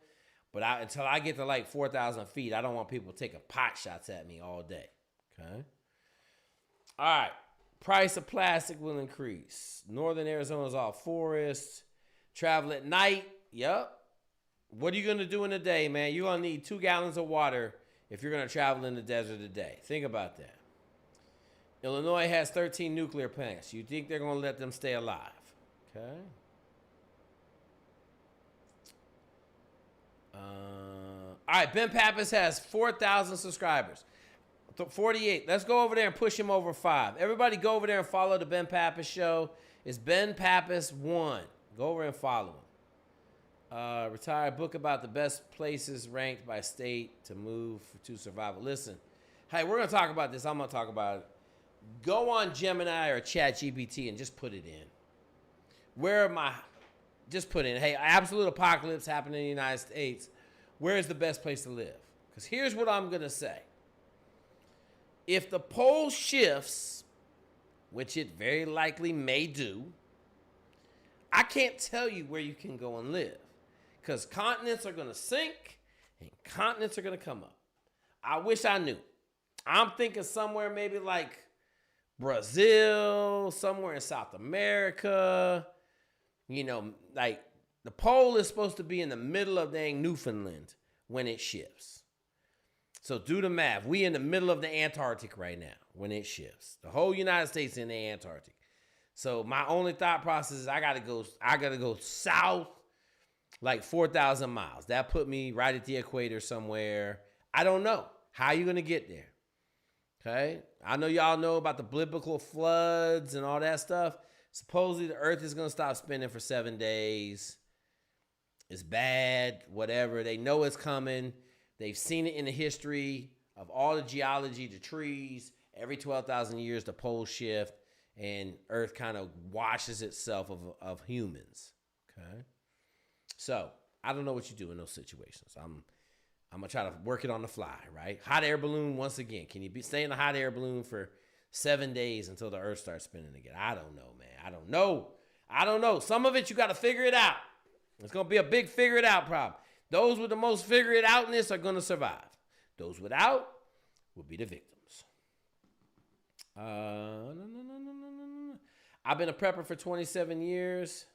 But until I get to like 4,000 feet, I don't want people taking pot shots at me all day. Okay? All right. Price of plastic will increase. Northern Arizona is all forest. Travel at night. Yep. What are you going to do in a day, man? You're going to need 2 gallons of water if you're going to travel in the desert a day. Think about that. Illinois has 13 nuclear plants. You think they're going to let them stay alive? Okay. All right, Ben Pappas has 4,000 subscribers. 48. Let's go over there and push him over 5. Everybody go over there and follow the Ben Pappas show. It's Ben Pappas 1. Go over and follow him. Retired book about the best places ranked by state to move to survival. Listen, hey, we're going to talk about this. I'm going to talk about it. Go on Gemini or ChatGPT and just put it in. Just put in, hey, absolute apocalypse happened in the United States. Where is the best place to live? Because here's what I'm going to say. If the pole shifts, which it very likely may do, I can't tell you where you can go and live. Because continents are going to sink and continents are going to come up. I wish I knew. I'm thinking somewhere maybe like Brazil, somewhere in South America. You know, like the pole is supposed to be in the middle of dang Newfoundland when it shifts. So do the math. We in the middle of the Antarctic right now when it shifts. The whole United States in the Antarctic. So my only thought process is I gotta go south like 4,000 miles. That put me right at the equator somewhere. I don't know. How are you gonna get there? Okay? I know y'all know about the biblical floods and all that stuff. Supposedly the earth is gonna stop spinning for 7 days. It's bad, whatever. They know it's coming. They've seen it in the history of all the geology, the trees. Every 12,000 years, the poles shift, and Earth kind of washes itself of humans. Okay? So, I don't know what you do in those situations. I'm going to try to work it on the fly, right? Hot air balloon, once again. Can you stay in a hot air balloon for 7 days until the Earth starts spinning again? I don't know, man. I don't know. Some of it, you got to figure it out. It's going to be a big figure it out problem. Those with the most figure it outness are going to survive. Those without will be the victims. I've been a prepper for 27 years.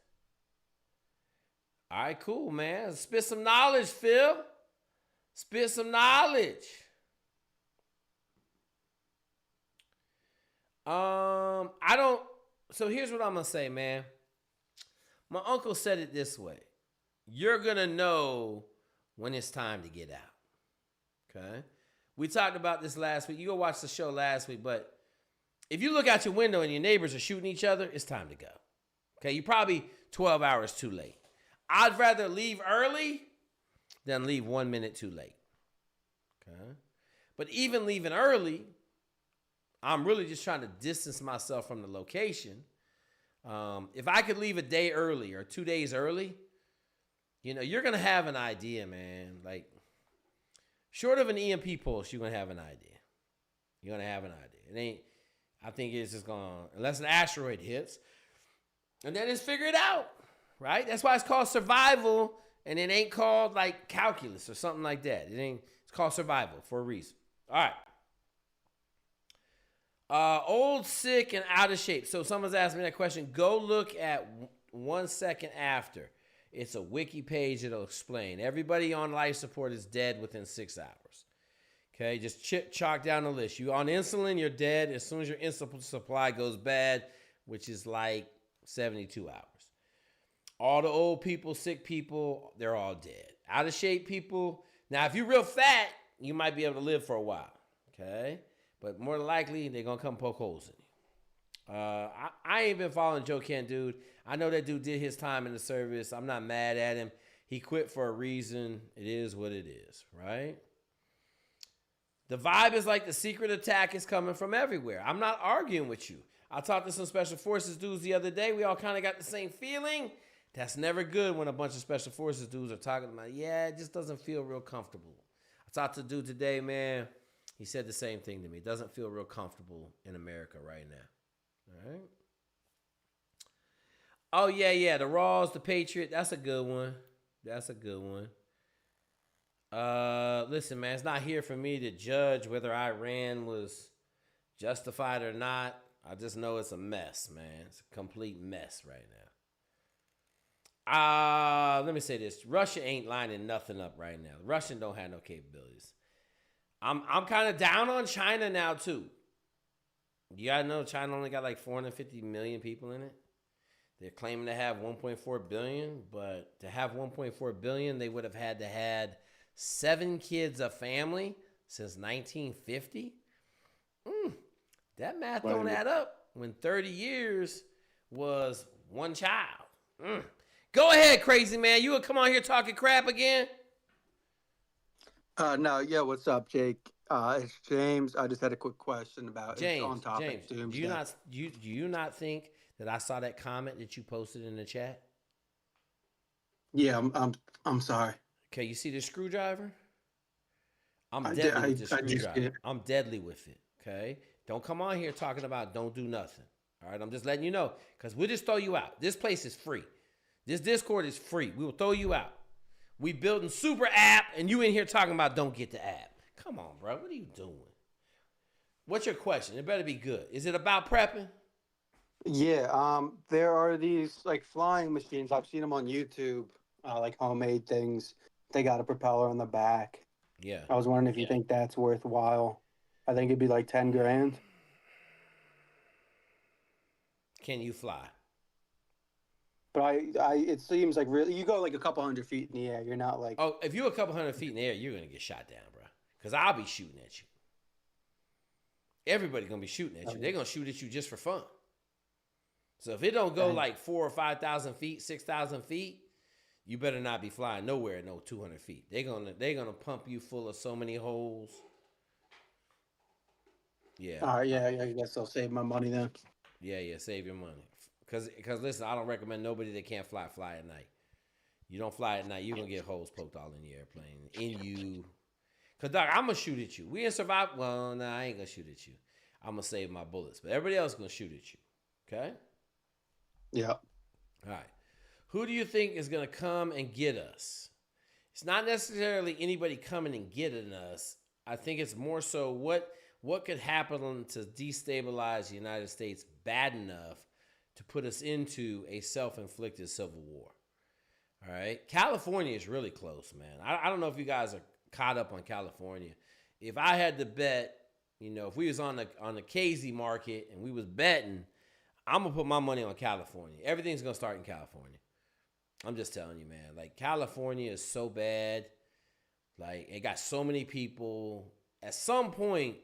All right, cool, man. Spit some knowledge, Phil. Spit some knowledge. So here's what I'm going to say, man. My uncle said it this way. You're going to know when it's time to get out. Okay? We talked about this last week. You go watch the show last week, but if you look out your window and your neighbors are shooting each other, it's time to go. Okay? You're probably 12 hours too late. I'd rather leave early than leave 1 minute too late. Okay? But even leaving early, I'm really just trying to distance myself from the location. If I could leave a day early or 2 days early, you know, you're going to have an idea, man. Like, short of an EMP pulse, you're going to have an idea. You're going to have an idea. I think it's just going to, unless an asteroid hits, and then it's figured out, right? That's why it's called survival, and it ain't called, like, calculus or something like that. It's called survival for a reason. All right. Old, sick, and out of shape. So someone's asking me that question. Go look at 1 second after. It's a wiki page that'll explain. Everybody on life support is dead within 6 hours. Okay, just chalk down the list. You on insulin, you're dead as soon as your insulin supply goes bad, which is like 72 hours. All the old people, sick people, they're all dead. Out of shape people. Now, if you're real fat, you might be able to live for a while. Okay, but more than likely, they're going to come poke holes in you. I ain't been following Joe Kent, dude. I know that dude did his time in the service. I'm not mad at him. He quit for a reason. It is what it is, right? The vibe is like the secret attack is coming from everywhere. I'm not arguing with you. I talked to some Special Forces dudes the other day. We all kind of got the same feeling. That's never good when a bunch of Special Forces dudes are talking about, yeah, it just doesn't feel real comfortable. I talked to a dude today, man. He said the same thing to me. It doesn't feel real comfortable in America right now. All right. Oh, yeah. The Raws, the Patriot. That's a good one. Listen, man, it's not here for me to judge whether Iran was justified or not. I just know it's a mess, man. It's a complete mess right now. Let me say this. Russia ain't lining nothing up right now. Russia don't have no capabilities. I'm kind of down on China now, too. You gotta know China only got like 450 million people in it. They're claiming to have 1.4 billion, but to have 1.4 billion, they would have had to had 7 kids a family since 1950. That math don't add up when 30 years was one child. Go ahead, crazy man. You would come on here talking crap again? No, yeah, what's up, Jake? It's James. I just had a quick question about it's on James, topic. do you not think that I saw that comment that you posted in the chat? Yeah, I'm sorry. Okay, you see this screwdriver? I'm deadly with this screwdriver. I'm deadly with it. Okay, don't come on here talking about don't do nothing. All right, I'm just letting you know because we'll just throw you out. This place is free. This Discord is free. We will throw you out. We building super app, and you in here talking about don't get the app. Come on, bro. What are you doing? What's your question? It better be good. Is it about prepping? Yeah, there are these like flying machines. I've seen them on YouTube, like homemade things. They got a propeller on the back. Yeah. I was wondering if you think that's worthwhile. I think it'd be like 10 grand. Can you fly? But it seems like really you go like a couple hundred feet in the air. You're not like if you're a couple hundred feet in the air, you're gonna get shot down, bro. Because I'll be shooting at you. Everybody's gonna be shooting at you. They're gonna shoot at you just for fun. So if it don't go like 4,000 or 5,000 feet, 6,000 feet, you better not be flying nowhere at no 200 feet. They're gonna pump you full of so many holes. Yeah. all right, yeah, I guess I'll save my money then. Yeah, save your money. Because listen, I don't recommend nobody that can't fly at night. You don't fly at night, you're going to get holes poked all in your airplane. In you. Because, Doc, I'm going to shoot at you. We ain't survive. Well, nah, I ain't going to shoot at you. I'm going to save my bullets. But everybody else is going to shoot at you. Okay? Yeah. All right. Who do you think is going to come and get us? It's not necessarily anybody coming and getting us. I think it's more so what could happen to destabilize the United States bad enough to put us into a self-inflicted civil war. All right? California is really close, man. I don't know if you guys are caught up on California. If I had to bet, if we was on the KZ market and we was betting, I'm going to put my money on California. Everything's going to start in California. I'm just telling you, man. Like, California is so bad. Like, it got so many people. At some point,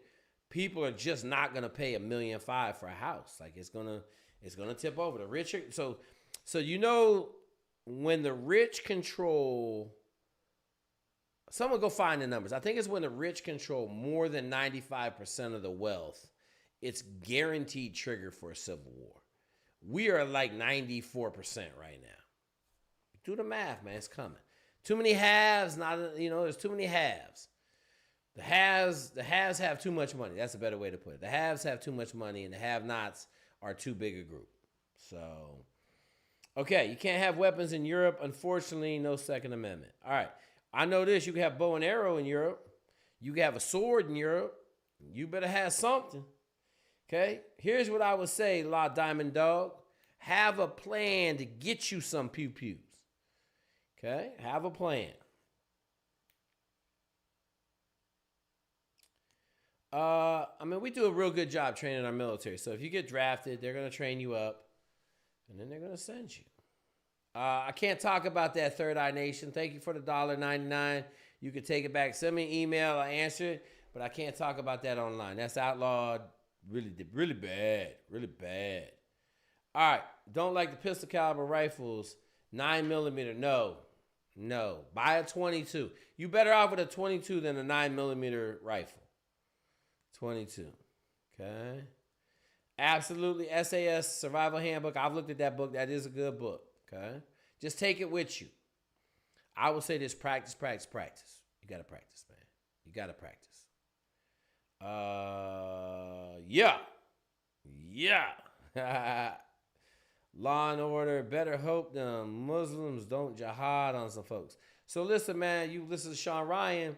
people are just not going to pay $1.5 million for a house. Like, it's gonna tip over. The rich are, so when the rich control, someone go find the numbers. I think it's when the rich control more than 95% of the wealth, it's guaranteed trigger for a civil war. We are like 94% right now. Do the math, man. It's coming. Too many haves. There's too many haves. The haves have too much money. That's a better way to put it. The haves have too much money, and the have-nots are too big a group. So, okay, you can't have weapons in Europe. Unfortunately, no Second Amendment. All right, I know this. You can have bow and arrow in Europe. You can have a sword in Europe. You better have something. Okay, here's what I would say, La Diamond Dog. Have a plan to get you some pew-pews. Okay, have a plan. We do a real good job training our military. So if you get drafted, they're going to train you up, and then they're going to send you. I can't talk about that Third Eye Nation. Thank you for the $1.99. You can take it back. Send me an email. I answer it, but I can't talk about that online. That's outlawed. Really, really bad. Really bad. All right. Don't like the pistol caliber rifles. 9mm. No. Buy a 22. You better off with a 22 than a 9mm rifle. 22. Okay. Absolutely. SAS Survival Handbook. I've looked at that book. That is a good book. Okay. Just take it with you. I will say this: practice. You got to practice, man. You got to practice. Yeah. Law and order, better hope the Muslims don't jihad on some folks. So listen, man, you listen to Sean Ryan.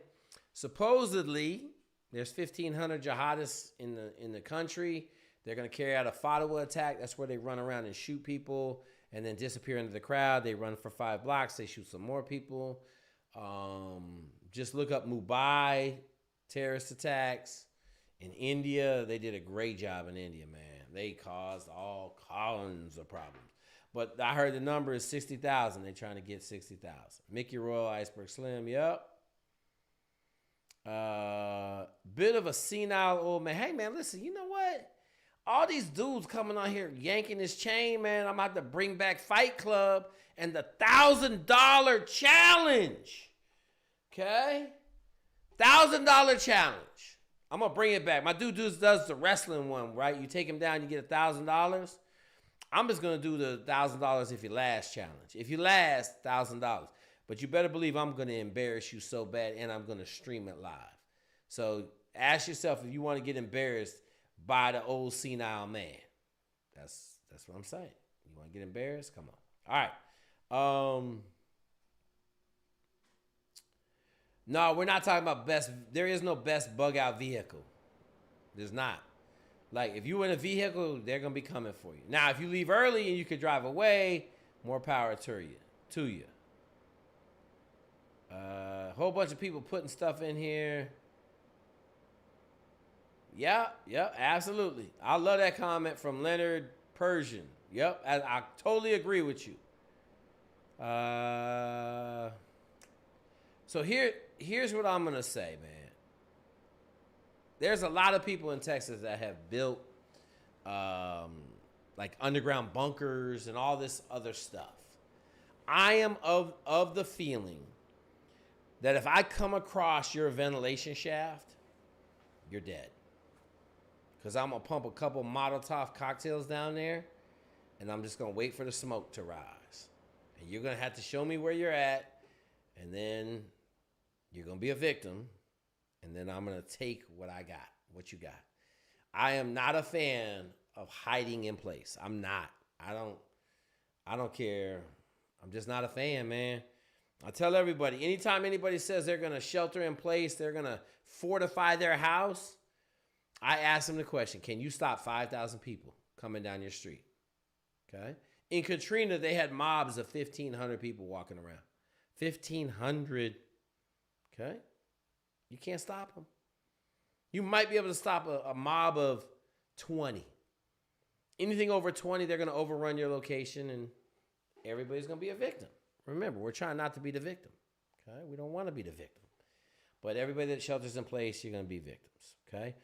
Supposedly, there's 1,500 jihadists in the country. They're going to carry out a Fatawa attack. That's where they run around and shoot people and then disappear into the crowd. They run for 5 blocks. They shoot some more people. Just look up Mumbai terrorist attacks. In India, they did a great job in India, man. They caused all kinds of problems. But I heard the number is 60,000. They're trying to get 60,000. Mickey Royal, Iceberg Slim, yep. Bit of a senile old man. Hey, man, listen, you know what? All these dudes coming on here yanking this chain, man. I'm about to bring back Fight Club and the $1,000 challenge. Okay? $1,000 challenge. I'm going to bring it back. My dude does the wrestling one, right? You take him down, you get $1,000. I'm just going to do the $1,000 if you last challenge. If you last, $1,000. But you better believe I'm going to embarrass you so bad, and I'm going to stream it live. So ask yourself if you want to get embarrassed by the old senile man. That's what I'm saying. You want to get embarrassed? Come on. All right. No, we're not talking about best. There is no best bug out vehicle. There's not. Like, if you in a vehicle, they're going to be coming for you. Now, if you leave early and you can drive away, more power to you. A whole bunch of people putting stuff in here. Yeah, absolutely. I love that comment from Leonard Persian. Yep, I totally agree with you. So here's what I'm going to say, man. There's a lot of people in Texas that have built like underground bunkers and all this other stuff. I am of the feeling that if I come across your ventilation shaft, you're dead. Because I'm going to pump a couple Molotov cocktails down there, and I'm just going to wait for the smoke to rise. And you're going to have to show me where you're at, and then you're going to be a victim, and then I'm going to take what you got. I am not a fan of hiding in place. I'm not. I don't care. I'm just not a fan, man. I tell everybody, anytime anybody says they're going to shelter in place, they're going to fortify their house, I ask them the question, can you stop 5,000 people coming down your street? Okay? In Katrina, they had mobs of 1,500 people walking around. 1,500. Okay? You can't stop them. You might be able to stop a mob of 20. Anything over 20, they're going to overrun your location, and everybody's going to be a victim. Remember, we're trying not to be the victim. Okay? We don't want to be the victim. But everybody that shelters in place, you're going to be victims. Okay?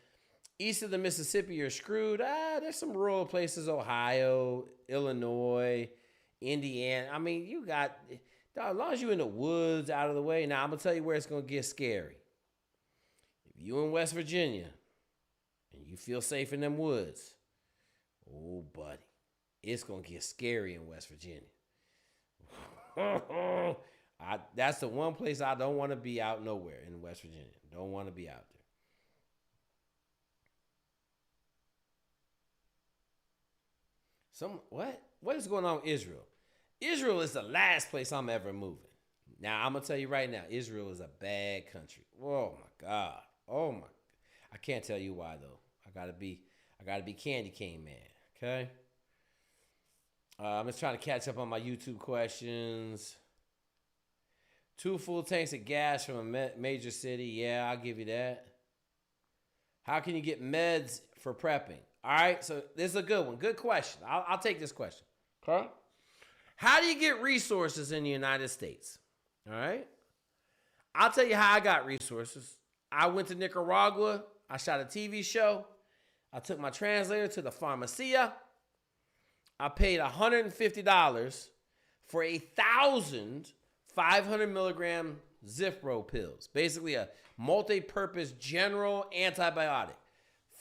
East of the Mississippi, you're screwed. There's some rural places, Ohio, Illinois, Indiana. I mean, you got, as long as you're in the woods, out of the way. Now, I'm going to tell you where it's going to get scary. If you're in West Virginia and you feel safe in them woods, oh, buddy, it's going to get scary in West Virginia. That's the one place I don't want to be out nowhere in West Virginia. Don't want to be out there. What is going on with Israel? Israel is the last place I'm ever moving. Now, I'm going to tell you right now, Israel is a bad country. Oh, my God. Oh, my. I can't tell you why, though. I got to be candy cane man, okay? I'm just trying to catch up on my YouTube questions. 2 full tanks of gas from a major city. Yeah, I'll give you that. How can you get meds for prepping? All right, so this is a good one. Good question. I'll take this question. Okay. How do you get resources in the United States? All right. I'll tell you how I got resources. I went to Nicaragua. I shot a TV show. I took my translator to the pharmacia. I paid $150 for 1,000 500 milligram Zipro pills. Basically a multi-purpose general antibiotic.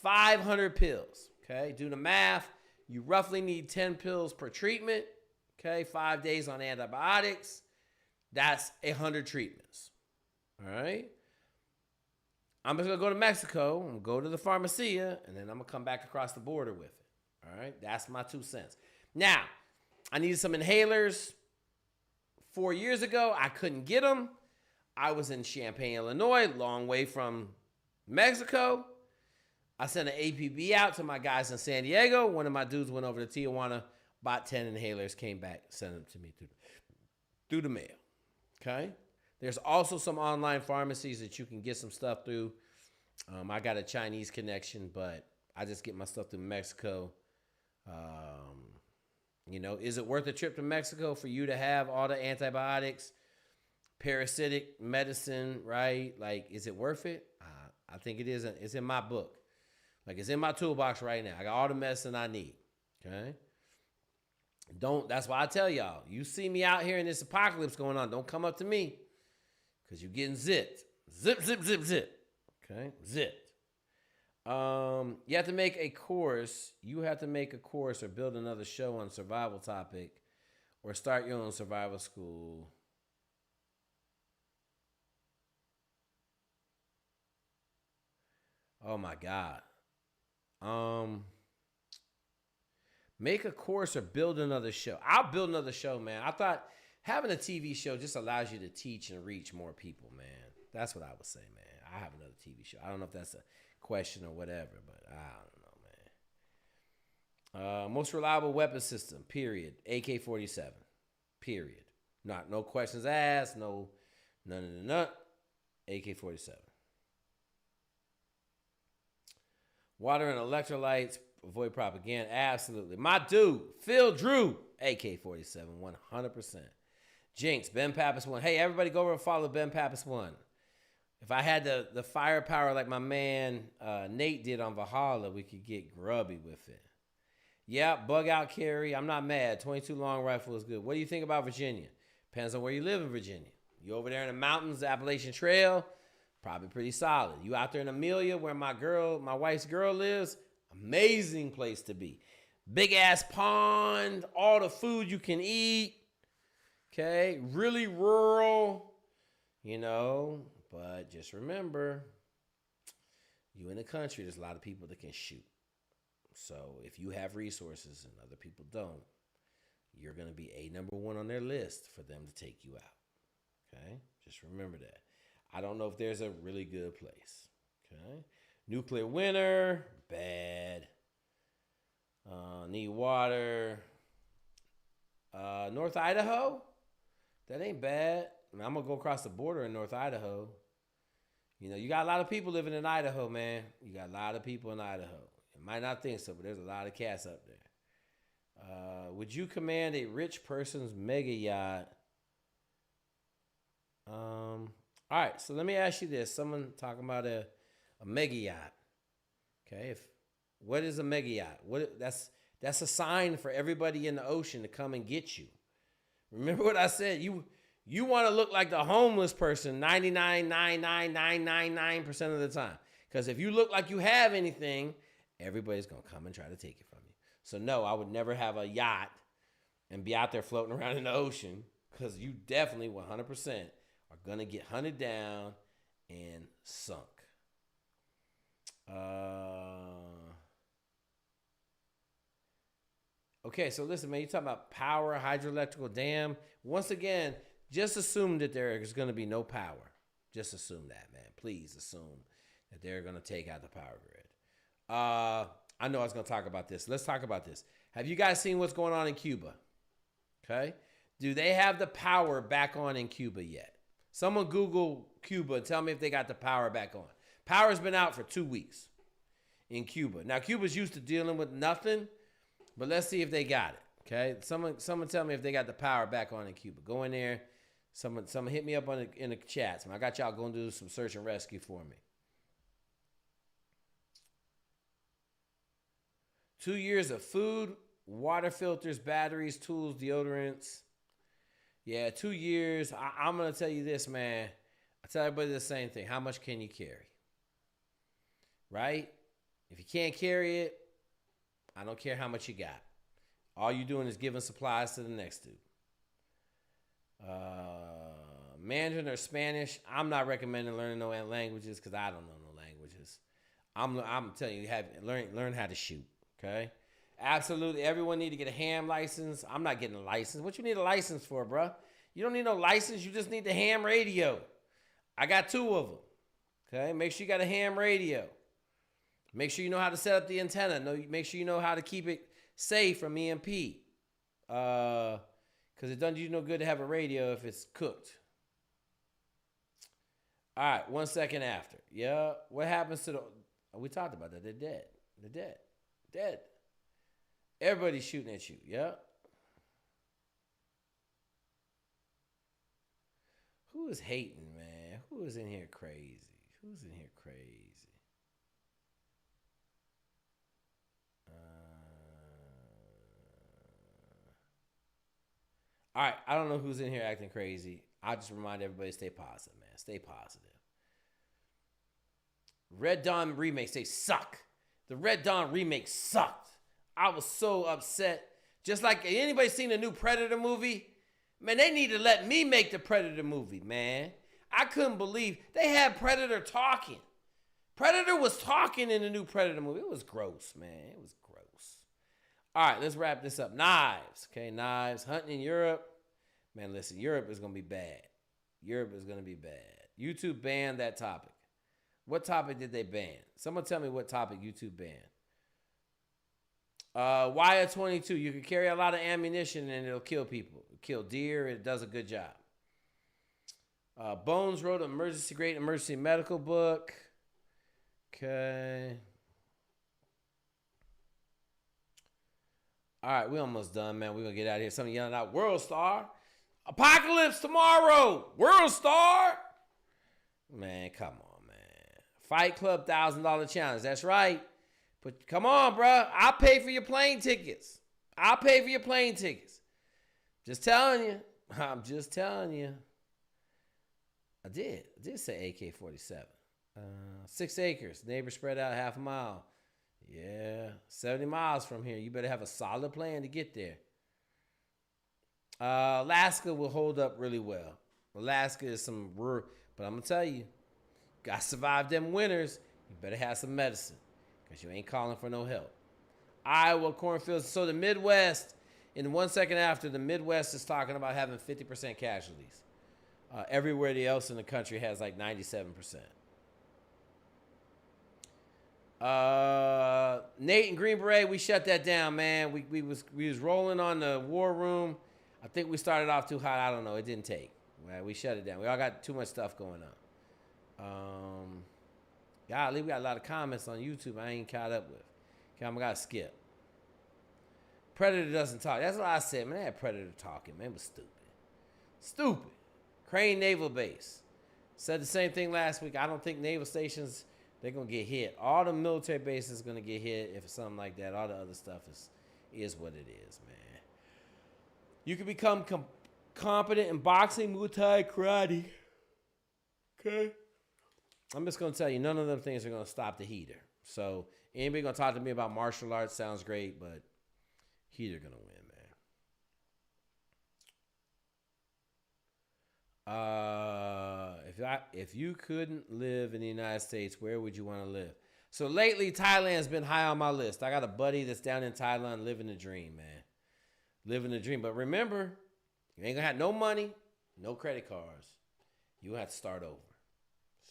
500 pills. Okay, do the math. You roughly need 10 pills per treatment. Okay, 5 days on antibiotics. That's 100 treatments. All right. I'm just going to go to Mexico. I'm going to go to the pharmacia, and then I'm going to come back across the border with it. All right? That's my 2 cents. Now, I needed some inhalers 4 years ago. I couldn't get them. I was in Champaign, Illinois, long way from Mexico. I sent an APB out to my guys in San Diego. One of my dudes went over to Tijuana, bought 10 inhalers, came back, sent them to me through the mail. Okay? There's also some online pharmacies that you can get some stuff through. I got a Chinese connection, but I just get my stuff through Mexico. Is it worth a trip to Mexico for you to have all the antibiotics, parasitic medicine, right? Like, is it worth it? I think it isn't. It's in my book. Like, it's in my toolbox right now. I got all the medicine I need. Okay? That's why I tell y'all, you see me out here in this apocalypse going on, don't come up to me, because you're getting zipped. Zip, zip, zip, zip. Okay? Zipped. You have to make a course. You have to make a course or build another show on survival topic or start your own survival school. Oh my God. Make a course or build another show. I'll build another show, man. I thought having a TV show just allows you to teach and reach more people, man. That's what I would say, man. I have another TV show. I don't know if that's a question or whatever, but I don't know, man. Most reliable weapon system, period. AK-47, period. No questions asked, none. AK-47. Water and electrolytes, avoid propaganda, absolutely. My dude, Phil Drew, AK-47, 100%. Jinx, Ben Pappas 1. Hey, everybody go over and follow Ben Pappas 1. If I had the firepower like my man Nate did on Valhalla, we could get grubby with it. Yeah, bug out carry. I'm not mad. 22 long rifle is good. What do you think about Virginia? Depends on where you live in Virginia. You over there in the mountains, the Appalachian Trail, probably pretty solid. You out there in Amelia, where my wife's girl lives, amazing place to be. Big ass pond, all the food you can eat. Okay, really rural, but just remember, you in the country, there's a lot of people that can shoot. So if you have resources and other people don't, you're going to be number one on their list for them to take you out. Okay? Just remember that. I don't know if there's a really good place. Okay? Nuclear winter, bad. Need water. North Idaho, that ain't bad. I'm going to go across the border in North Idaho. You got a lot of people living in Idaho, man. You got a lot of people in Idaho. You might not think so, but there's a lot of cats up there. Would you command a rich person's mega yacht? All right, so let me ask you this. Someone talking about a mega yacht. Okay, what is a mega yacht? That's a sign for everybody in the ocean to come and get you. Remember what I said? You want to look like the homeless person 99.99999% of the time. Because if you look like you have anything, everybody's going to come and try to take it from you. So no, I would never have a yacht and be out there floating around in the ocean, because you definitely 100% are going to get hunted down and sunk. Okay, so listen, man, you're talking about power, hydroelectrical dam. Once again, just assume that there is going to be no power. Just assume that, man. Please assume that they're going to take out the power grid. I know I was going to talk about this. Let's talk about this. Have you guys seen what's going on in Cuba? Okay. Do they have the power back on in Cuba yet? Someone Google Cuba and tell me if they got the power back on. Power's been out for 2 weeks in Cuba. Now, Cuba's used to dealing with nothing, but let's see if they got it. Okay. Someone tell me if they got the power back on in Cuba. Go in there. Someone hit me up in the chats. I got y'all going to do some search and rescue for me. 2 years of food, water filters, batteries, tools, deodorants. Yeah, 2 years. I'm going to tell you this, man. I tell everybody the same thing. How much can you carry? Right? If you can't carry it, I don't care how much you got. All you're doing is giving supplies to the next dude. Mandarin or Spanish, I'm not recommending learning no languages because I don't know no I'm telling you, learn how to shoot. Okay. Absolutely. Everyone need to get a ham license. I'm not getting a license. What you need a license for, bro? You don't need no license. You just need the ham radio. I got 2 of them. Okay. Make sure you got a ham radio. Make sure you know how to set up the antenna. Make sure you know how to keep it safe from EMP. Because it doesn't do you no good to have a radio if it's cooked. All right. 1 second after. Yeah. What happens to the... We talked about that. They're dead. They're dead. Dead. Everybody's shooting at you. Yeah. Who is hating, man? Who is in here crazy? Who's in here crazy? All right. I don't know who's in here acting crazy. I'll just remind everybody to stay positive, man. Stay positive. Red Dawn remakes, they suck. The Red Dawn remake sucked. I was so upset. Just like anybody seen the new Predator movie? Man, they need to let me make the Predator movie, man. I couldn't believe they had Predator talking. Predator was talking in the new Predator movie. It was gross, man. It was gross. All right, let's wrap this up. Knives. Okay, knives. Hunting in Europe. Man, listen, Europe is going to be bad. Europe is going to be bad. YouTube banned that topic. What topic did they ban? Someone tell me what topic YouTube banned. Wire 22. You can carry a lot of ammunition and it'll kill people. It'll kill deer. It does a good job. Bones wrote an great emergency medical book. Okay. All right, we almost done, man. We're going to get out of here. Somebody yelling out, World Star. Apocalypse tomorrow. World Star. Man, come on, man. Fight Club $1,000 challenge. That's right. But come on, bro. I'll pay for your plane tickets. I'll pay for your plane tickets. Just telling you. I'm just telling you. I did say AK-47. 6 acres. Neighbors spread out half a mile. Yeah. 70 miles from here. You better have a solid plan to get there. Alaska will hold up really well. Alaska is some rural, but I'm going to tell you, got to survive them winters. You better have some medicine because you ain't calling for no help. Iowa cornfields. So the Midwest, in 1 second after, the Midwest is talking about having 50% casualties. Everywhere else in the country has like 97%. Nate and Green Beret, we shut that down, man. We was rolling on the war room. I think we started off too hot. I don't know. It didn't take. Right? We shut it down. We all got too much stuff going on. Golly, we got a lot of comments on YouTube I ain't caught up with. Okay, I'm going to skip. Predator doesn't talk. That's what I said, man. That Predator talking, man, was stupid. Stupid. Crane Naval Base. Said the same thing last week. I don't think naval stations, they're going to get hit. All the military bases going to get hit if it's something like that. All the other stuff is what it is, man. You can become competent in boxing, Muay Thai, karate. Okay? I'm just going to tell you, none of them things are going to stop the heater. So, anybody going to talk to me about martial arts sounds great, but heater going to win, man. If you couldn't live in the United States, where would you want to live? So, lately, Thailand's been high on my list. I got a buddy that's down in Thailand living the dream, man. Living the dream. But remember, you ain't going to have no money, no credit cards. You have to start over.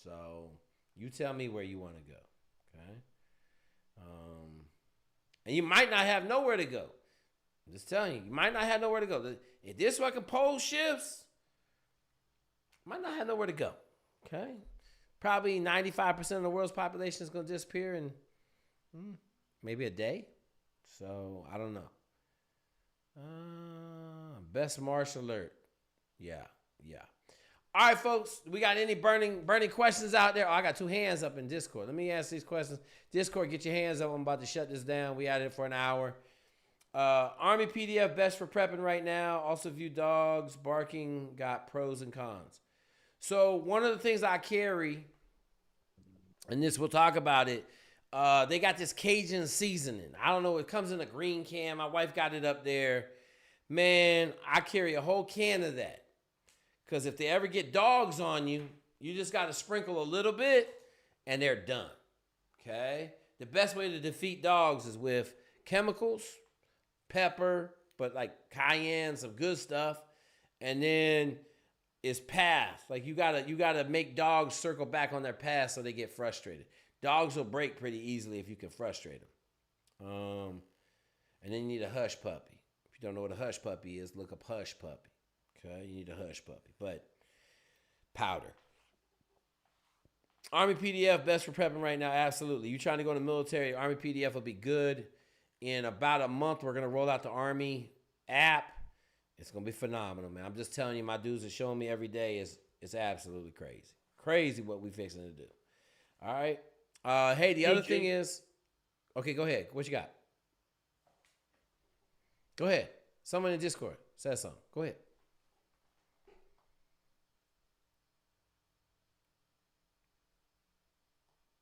So, you tell me where you want to go, okay? And you might not have nowhere to go. I'm just telling you, you might not have nowhere to go. If this fucking pole shifts, might not have nowhere to go, okay? Probably 95% of the world's population is going to disappear in maybe a day. So, I don't know. Best martial alert. Yeah. All right, folks. We got any burning questions out there? Oh, I got 2 hands up in Discord. Let me ask these questions. Discord, get your hands up. I'm about to shut this down. We had it for an hour. Army PDF, best for prepping right now. Also view dogs barking, got pros and cons. So one of the things I carry, and this we'll talk about it, they got this Cajun seasoning. I don't know. It comes in a green can. My wife got it up there. Man, I carry a whole can of that. Because if they ever get dogs on you, you just got to sprinkle a little bit and they're done. Okay? The best way to defeat dogs is with chemicals, pepper, but like cayenne, some good stuff, and then it's path. Like you gotta make dogs circle back on their path so they get frustrated. Dogs will break pretty easily if you can frustrate them. And then you need a hush puppy. If you don't know what a hush puppy is, look up hush puppy. Okay, you need a hush puppy, but powder. Army PDF best for prepping right now. Absolutely. You trying to go in the military? Army PDF will be good. In about a month, we're gonna roll out the Army app. It's gonna be phenomenal, man. I'm just telling you, my dudes are showing me every day is absolutely crazy. Crazy what we fixing to do. All right. Hey, the other thing is, okay, go ahead. What you got? Go ahead. Someone in Discord says something. Go ahead.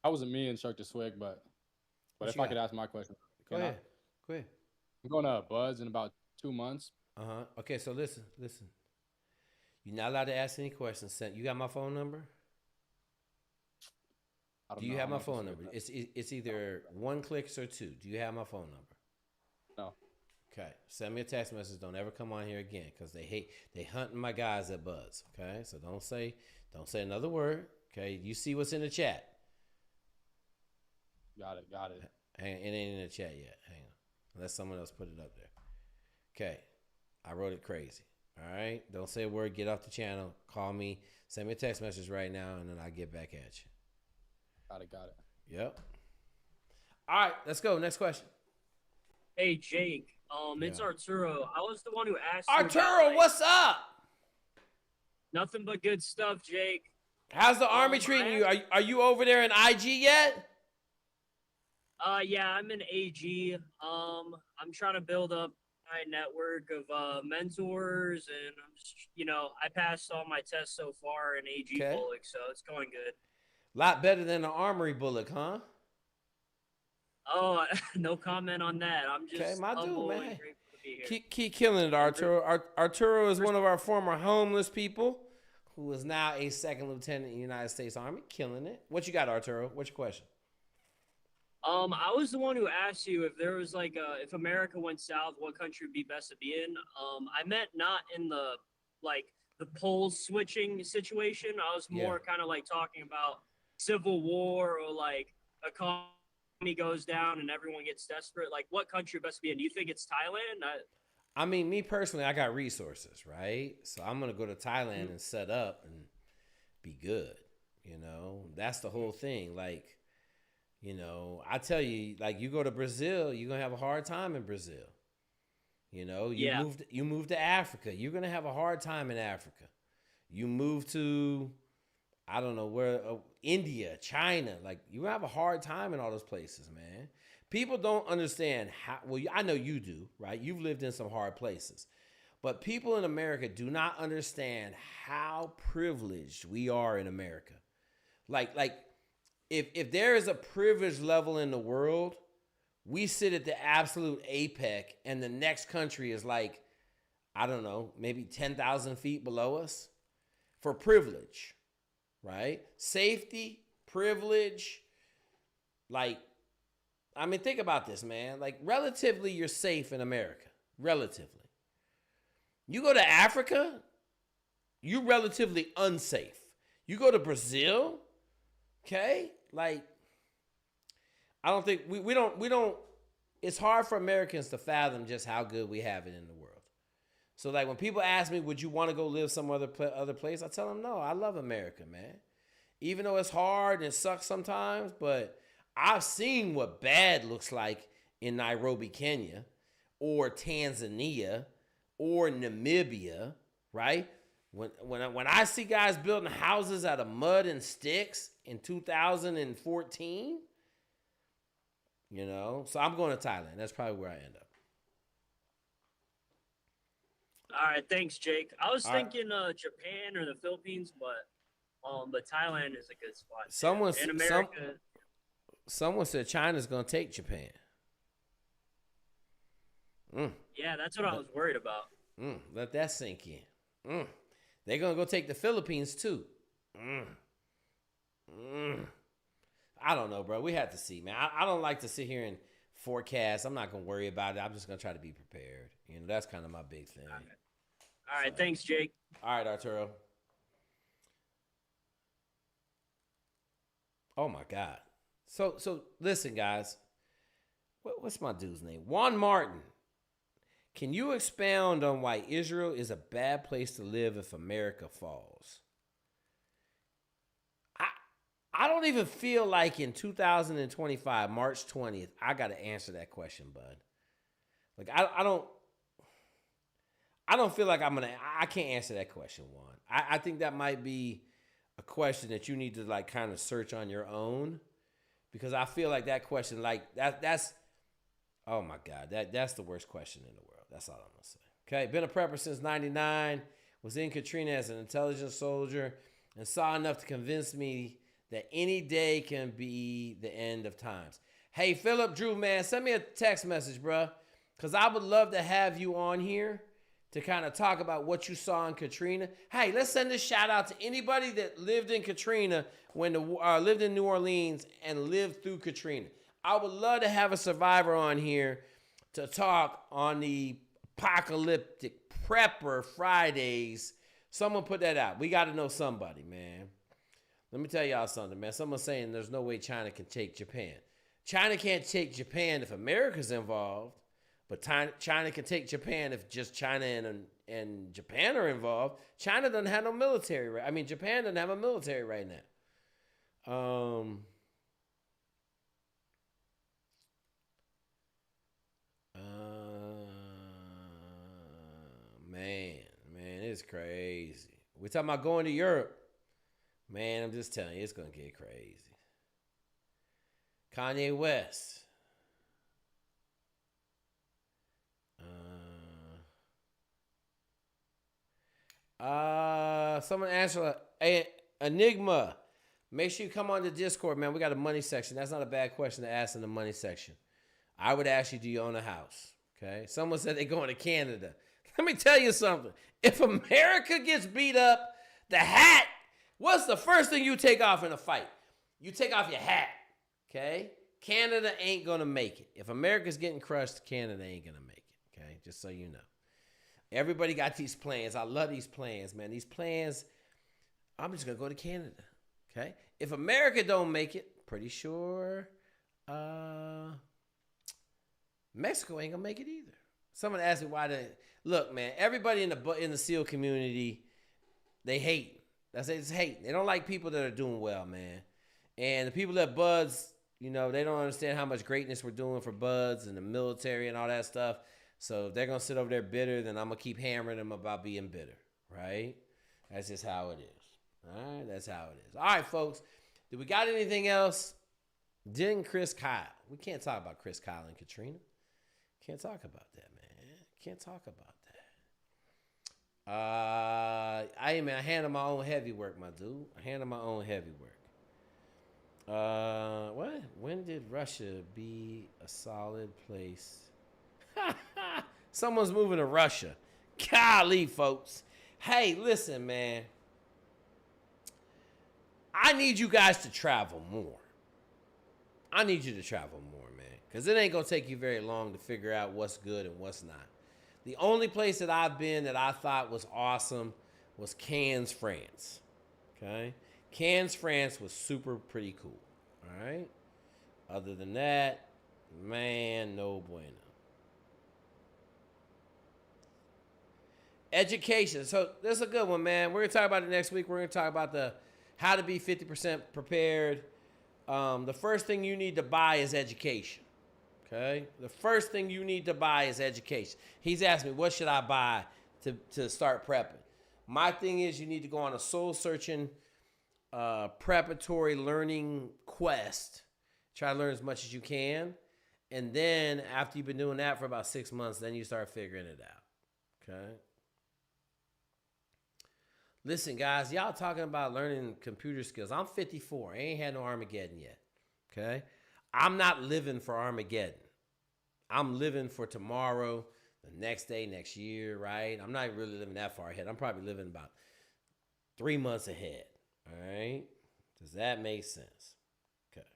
I wasn't me, Instructor Swig, but if I could ask my question. Go ahead. Go ahead. I'm going to Buds in about 2 months. Okay, so listen. You're not allowed to ask any questions. You got my phone number? Do you have my phone number? It's either one clicks or two. Do you have my phone number? No. Okay. Send me a text message. Don't ever come on here again because they hunting my guys at Buds. Okay. So don't say another word. Okay. You see what's in the chat. Got it. Hang on, it ain't in the chat yet. Hang on. Unless someone else put it up there. Okay. I wrote it crazy. All right. Don't say a word. Get off the channel. Call me. Send me a text message right now, and then I'll get back at you. Got it. Yep. All right. Let's go. Next question. Hey, Jake. It's Arturo. I was the one who asked Arturo, you what's up? Nothing but good stuff, Jake. How's the Army treating you? Are you over there in IG yet? Yeah, I'm in AG. I'm trying to build up my network of mentors, and I'm just, I passed all my tests so far in AG Bullock, so it's going good. Lot better than the Armory Bullock, huh? Oh, no comment on that. I'm just okay, my dude, man. And grateful to be here. Keep killing it, Arturo. Arturo is one of our former homeless people who is now a second lieutenant in the United States Army, killing it. What you got, Arturo? What's your question? I was the one who asked you if there was if America went south, what country would be best to be in. I meant not in the poles switching situation. I was more kind of talking about civil war or economy goes down and everyone gets desperate. Like, what country best to be in? Do you think it's Thailand? I mean, me personally, I got resources, right? So I'm gonna go to Thailand and set up and be good. That's the whole thing. I tell you, you go to Brazil, you're gonna have a hard time in Brazil. You move to Africa, you're gonna have a hard time in Africa. You move to, I don't know where, India, China, you're gonna have a hard time in all those places, man. People don't understand how. Well, I know you do, right? You've lived in some hard places, but people in America do not understand how privileged we are in America. If there is a privilege level in the world, we sit at the absolute apex, and the next country is I don't know, maybe 10,000 feet below us for privilege, right? Safety, privilege, think about this, man. Relatively, you're safe in America. Relatively. You go to Africa, you're relatively unsafe. You go to Brazil, okay? I don't think we don't. It's hard for Americans to fathom just how good we have it in the world. So when people ask me, would you want to go live some other place? I tell them, no, I love America, man. Even though it's hard and it sucks sometimes, but I've seen what bad looks like in Nairobi, Kenya, or Tanzania, or Namibia, right? When I see guys building houses out of mud and sticks in 2014, so I'm going to Thailand. That's probably where I end up. All right, thanks, Jake. I was thinking Japan or the Philippines, but Thailand is a good spot. In America, someone said China's going to take Japan. Yeah, that's what I was worried about. Let that sink in. They're going to go take the Philippines, too. I don't know, bro. We have to see, man. I don't like to sit here and forecast. I'm not gonna worry about it. I'm just gonna try to be prepared. You know, that's kind of my big thing. All right, thanks, Jake. All right, Arturo. Oh my God. So listen, guys. What's my dude's name? Juan Martin. Can you expound on why Israel is a bad place to live if America falls? I don't even feel like in 2025, March 20th, I got to answer that question, bud. Like I don't feel like I can't answer that question, Juan. I think that might be a question that you need to like kind of search on your own, because I feel like that question, like that's oh my God, that's the worst question in the world. That's all I'm gonna say. Okay, been a prepper since '99, was in Katrina as an intelligence soldier, and saw enough to convince me that any day can be the end of times. Hey, Philip Drew, man, send me a text message, bro, because I would love to have you on here to kind of talk about what you saw in Katrina. Hey, let's send this shout out to anybody that lived in Katrina lived in New Orleans and lived through Katrina. I would love to have a survivor on here to talk on the Apocalyptic Prepper Fridays. Someone put that out. We got to know somebody, man. Let me tell y'all something, man. Someone's saying there's no way China can take Japan. China can't take Japan if America's involved, but China can take Japan if just China and Japan are involved. China doesn't have no military, right? I mean, Japan doesn't have a military right now. Man, it's crazy. We're talking about going to Europe. Man, I'm just telling you, it's going to get crazy. Kanye West. Someone answer Enigma. Make sure you come on the Discord, man. We got a money section. That's not a bad question to ask in the money section. I would ask you, do you own a house? Okay. Someone said they're going to Canada. Let me tell you something. If America gets beat up, the hat, what's the first thing you take off in a fight? You take off your hat. Okay. Canada ain't going to make it. If America's getting crushed, Canada ain't going to make it. Okay. Just so you know. Everybody got these plans. I love these plans, man. These plans, I'm just going to go to Canada. Okay. If America don't make it, pretty sure Mexico ain't going to make it either. Someone asked me why look, man, everybody in the SEAL community, they hate. That's it, it's hate. They don't like people that are doing well, man. And the people that buds, you know, they don't understand how much greatness we're doing for buds and the military and all that stuff. So if they're going to sit over there bitter, then I'm going to keep hammering them about being bitter, right? That's just how it is. All right, that's how it is. All right, folks, did we got anything else? Didn't Chris Kyle? We can't talk about Chris Kyle and Katrina. Can't talk about that, man. Can't talk about that. I handle my own heavy work, my dude. I handle my own heavy work. What? When did Russia be a solid place? Someone's moving to Russia. Golly, folks. Hey, listen, man. I need you guys to travel more. I need you to travel more, man. Because it ain't going to take you very long to figure out what's good and what's not. The only place that I've been that I thought was awesome was Cannes, France. Okay? Cannes, France was super pretty cool. All right? Other than that, man, no bueno. Education. So this is a good one, man. We're going to talk about it next week. We're going to talk about how to be 50% prepared. The first thing you need to buy is education. Okay? The first thing you need to buy is education. He's asked me, what should I buy to start prepping? My thing is you need to go on a soul-searching preparatory learning quest. Try to learn as much as you can. And then after you've been doing that for about 6 months, then you start figuring it out. Okay? Listen, guys, y'all talking about learning computer skills. I'm 54. I ain't had no Armageddon yet. Okay? I'm not living for Armageddon. I'm living for tomorrow, the next day, next year, right? I'm not really living that far ahead. I'm probably living about 3 months ahead. All right? Does that make sense? Okay.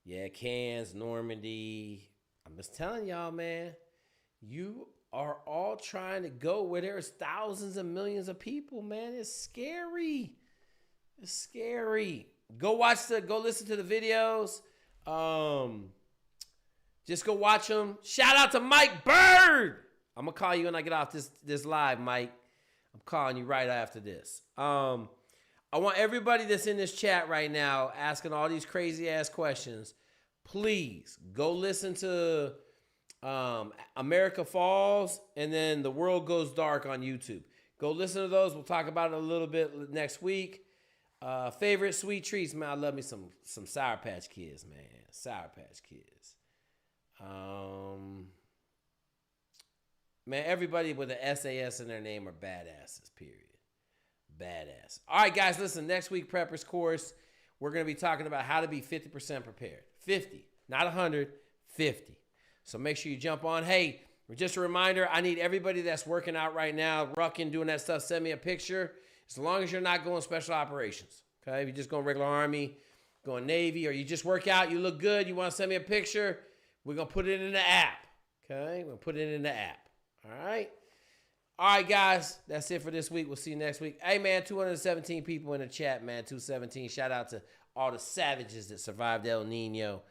Yeah, Cairns, Normandy. I'm just telling y'all, man. You are all trying to go where there's thousands and millions of people, man. It's scary. It's scary. Go listen to the videos. Just go watch them. Shout out to Mike Bird. I'm gonna call you when I get off this live, Mike. I'm calling you right after this. I want everybody that's in this chat right now asking all these crazy ass questions. Please go listen to America Falls and then The World Goes Dark on YouTube. Go listen to those. We'll talk about it a little bit next week. Favorite sweet treats, man. I love me some Sour Patch Kids, man. Sour Patch Kids. Man, everybody with an SAS in their name are badasses, period. Badass. All right, guys, listen. Next week, Preppers Course, we're going to be talking about how to be 50% prepared. 50, not 100, 50. So make sure you jump on. Hey, just a reminder, I need everybody that's working out right now, rucking, doing that stuff, send me a picture. As long as you're not going special operations, okay? If you're just going regular Army, going Navy, or you just work out, you look good, you want to send me a picture, we're going to put it in the app, okay? We're going to put it in the app, all right? All right, guys, that's it for this week. We'll see you next week. Hey, man, 217 people in the chat, man, 217. Shout out to all the savages that survived El Nino,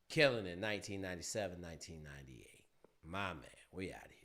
killing it, 1997, 1998. My man, we out of here.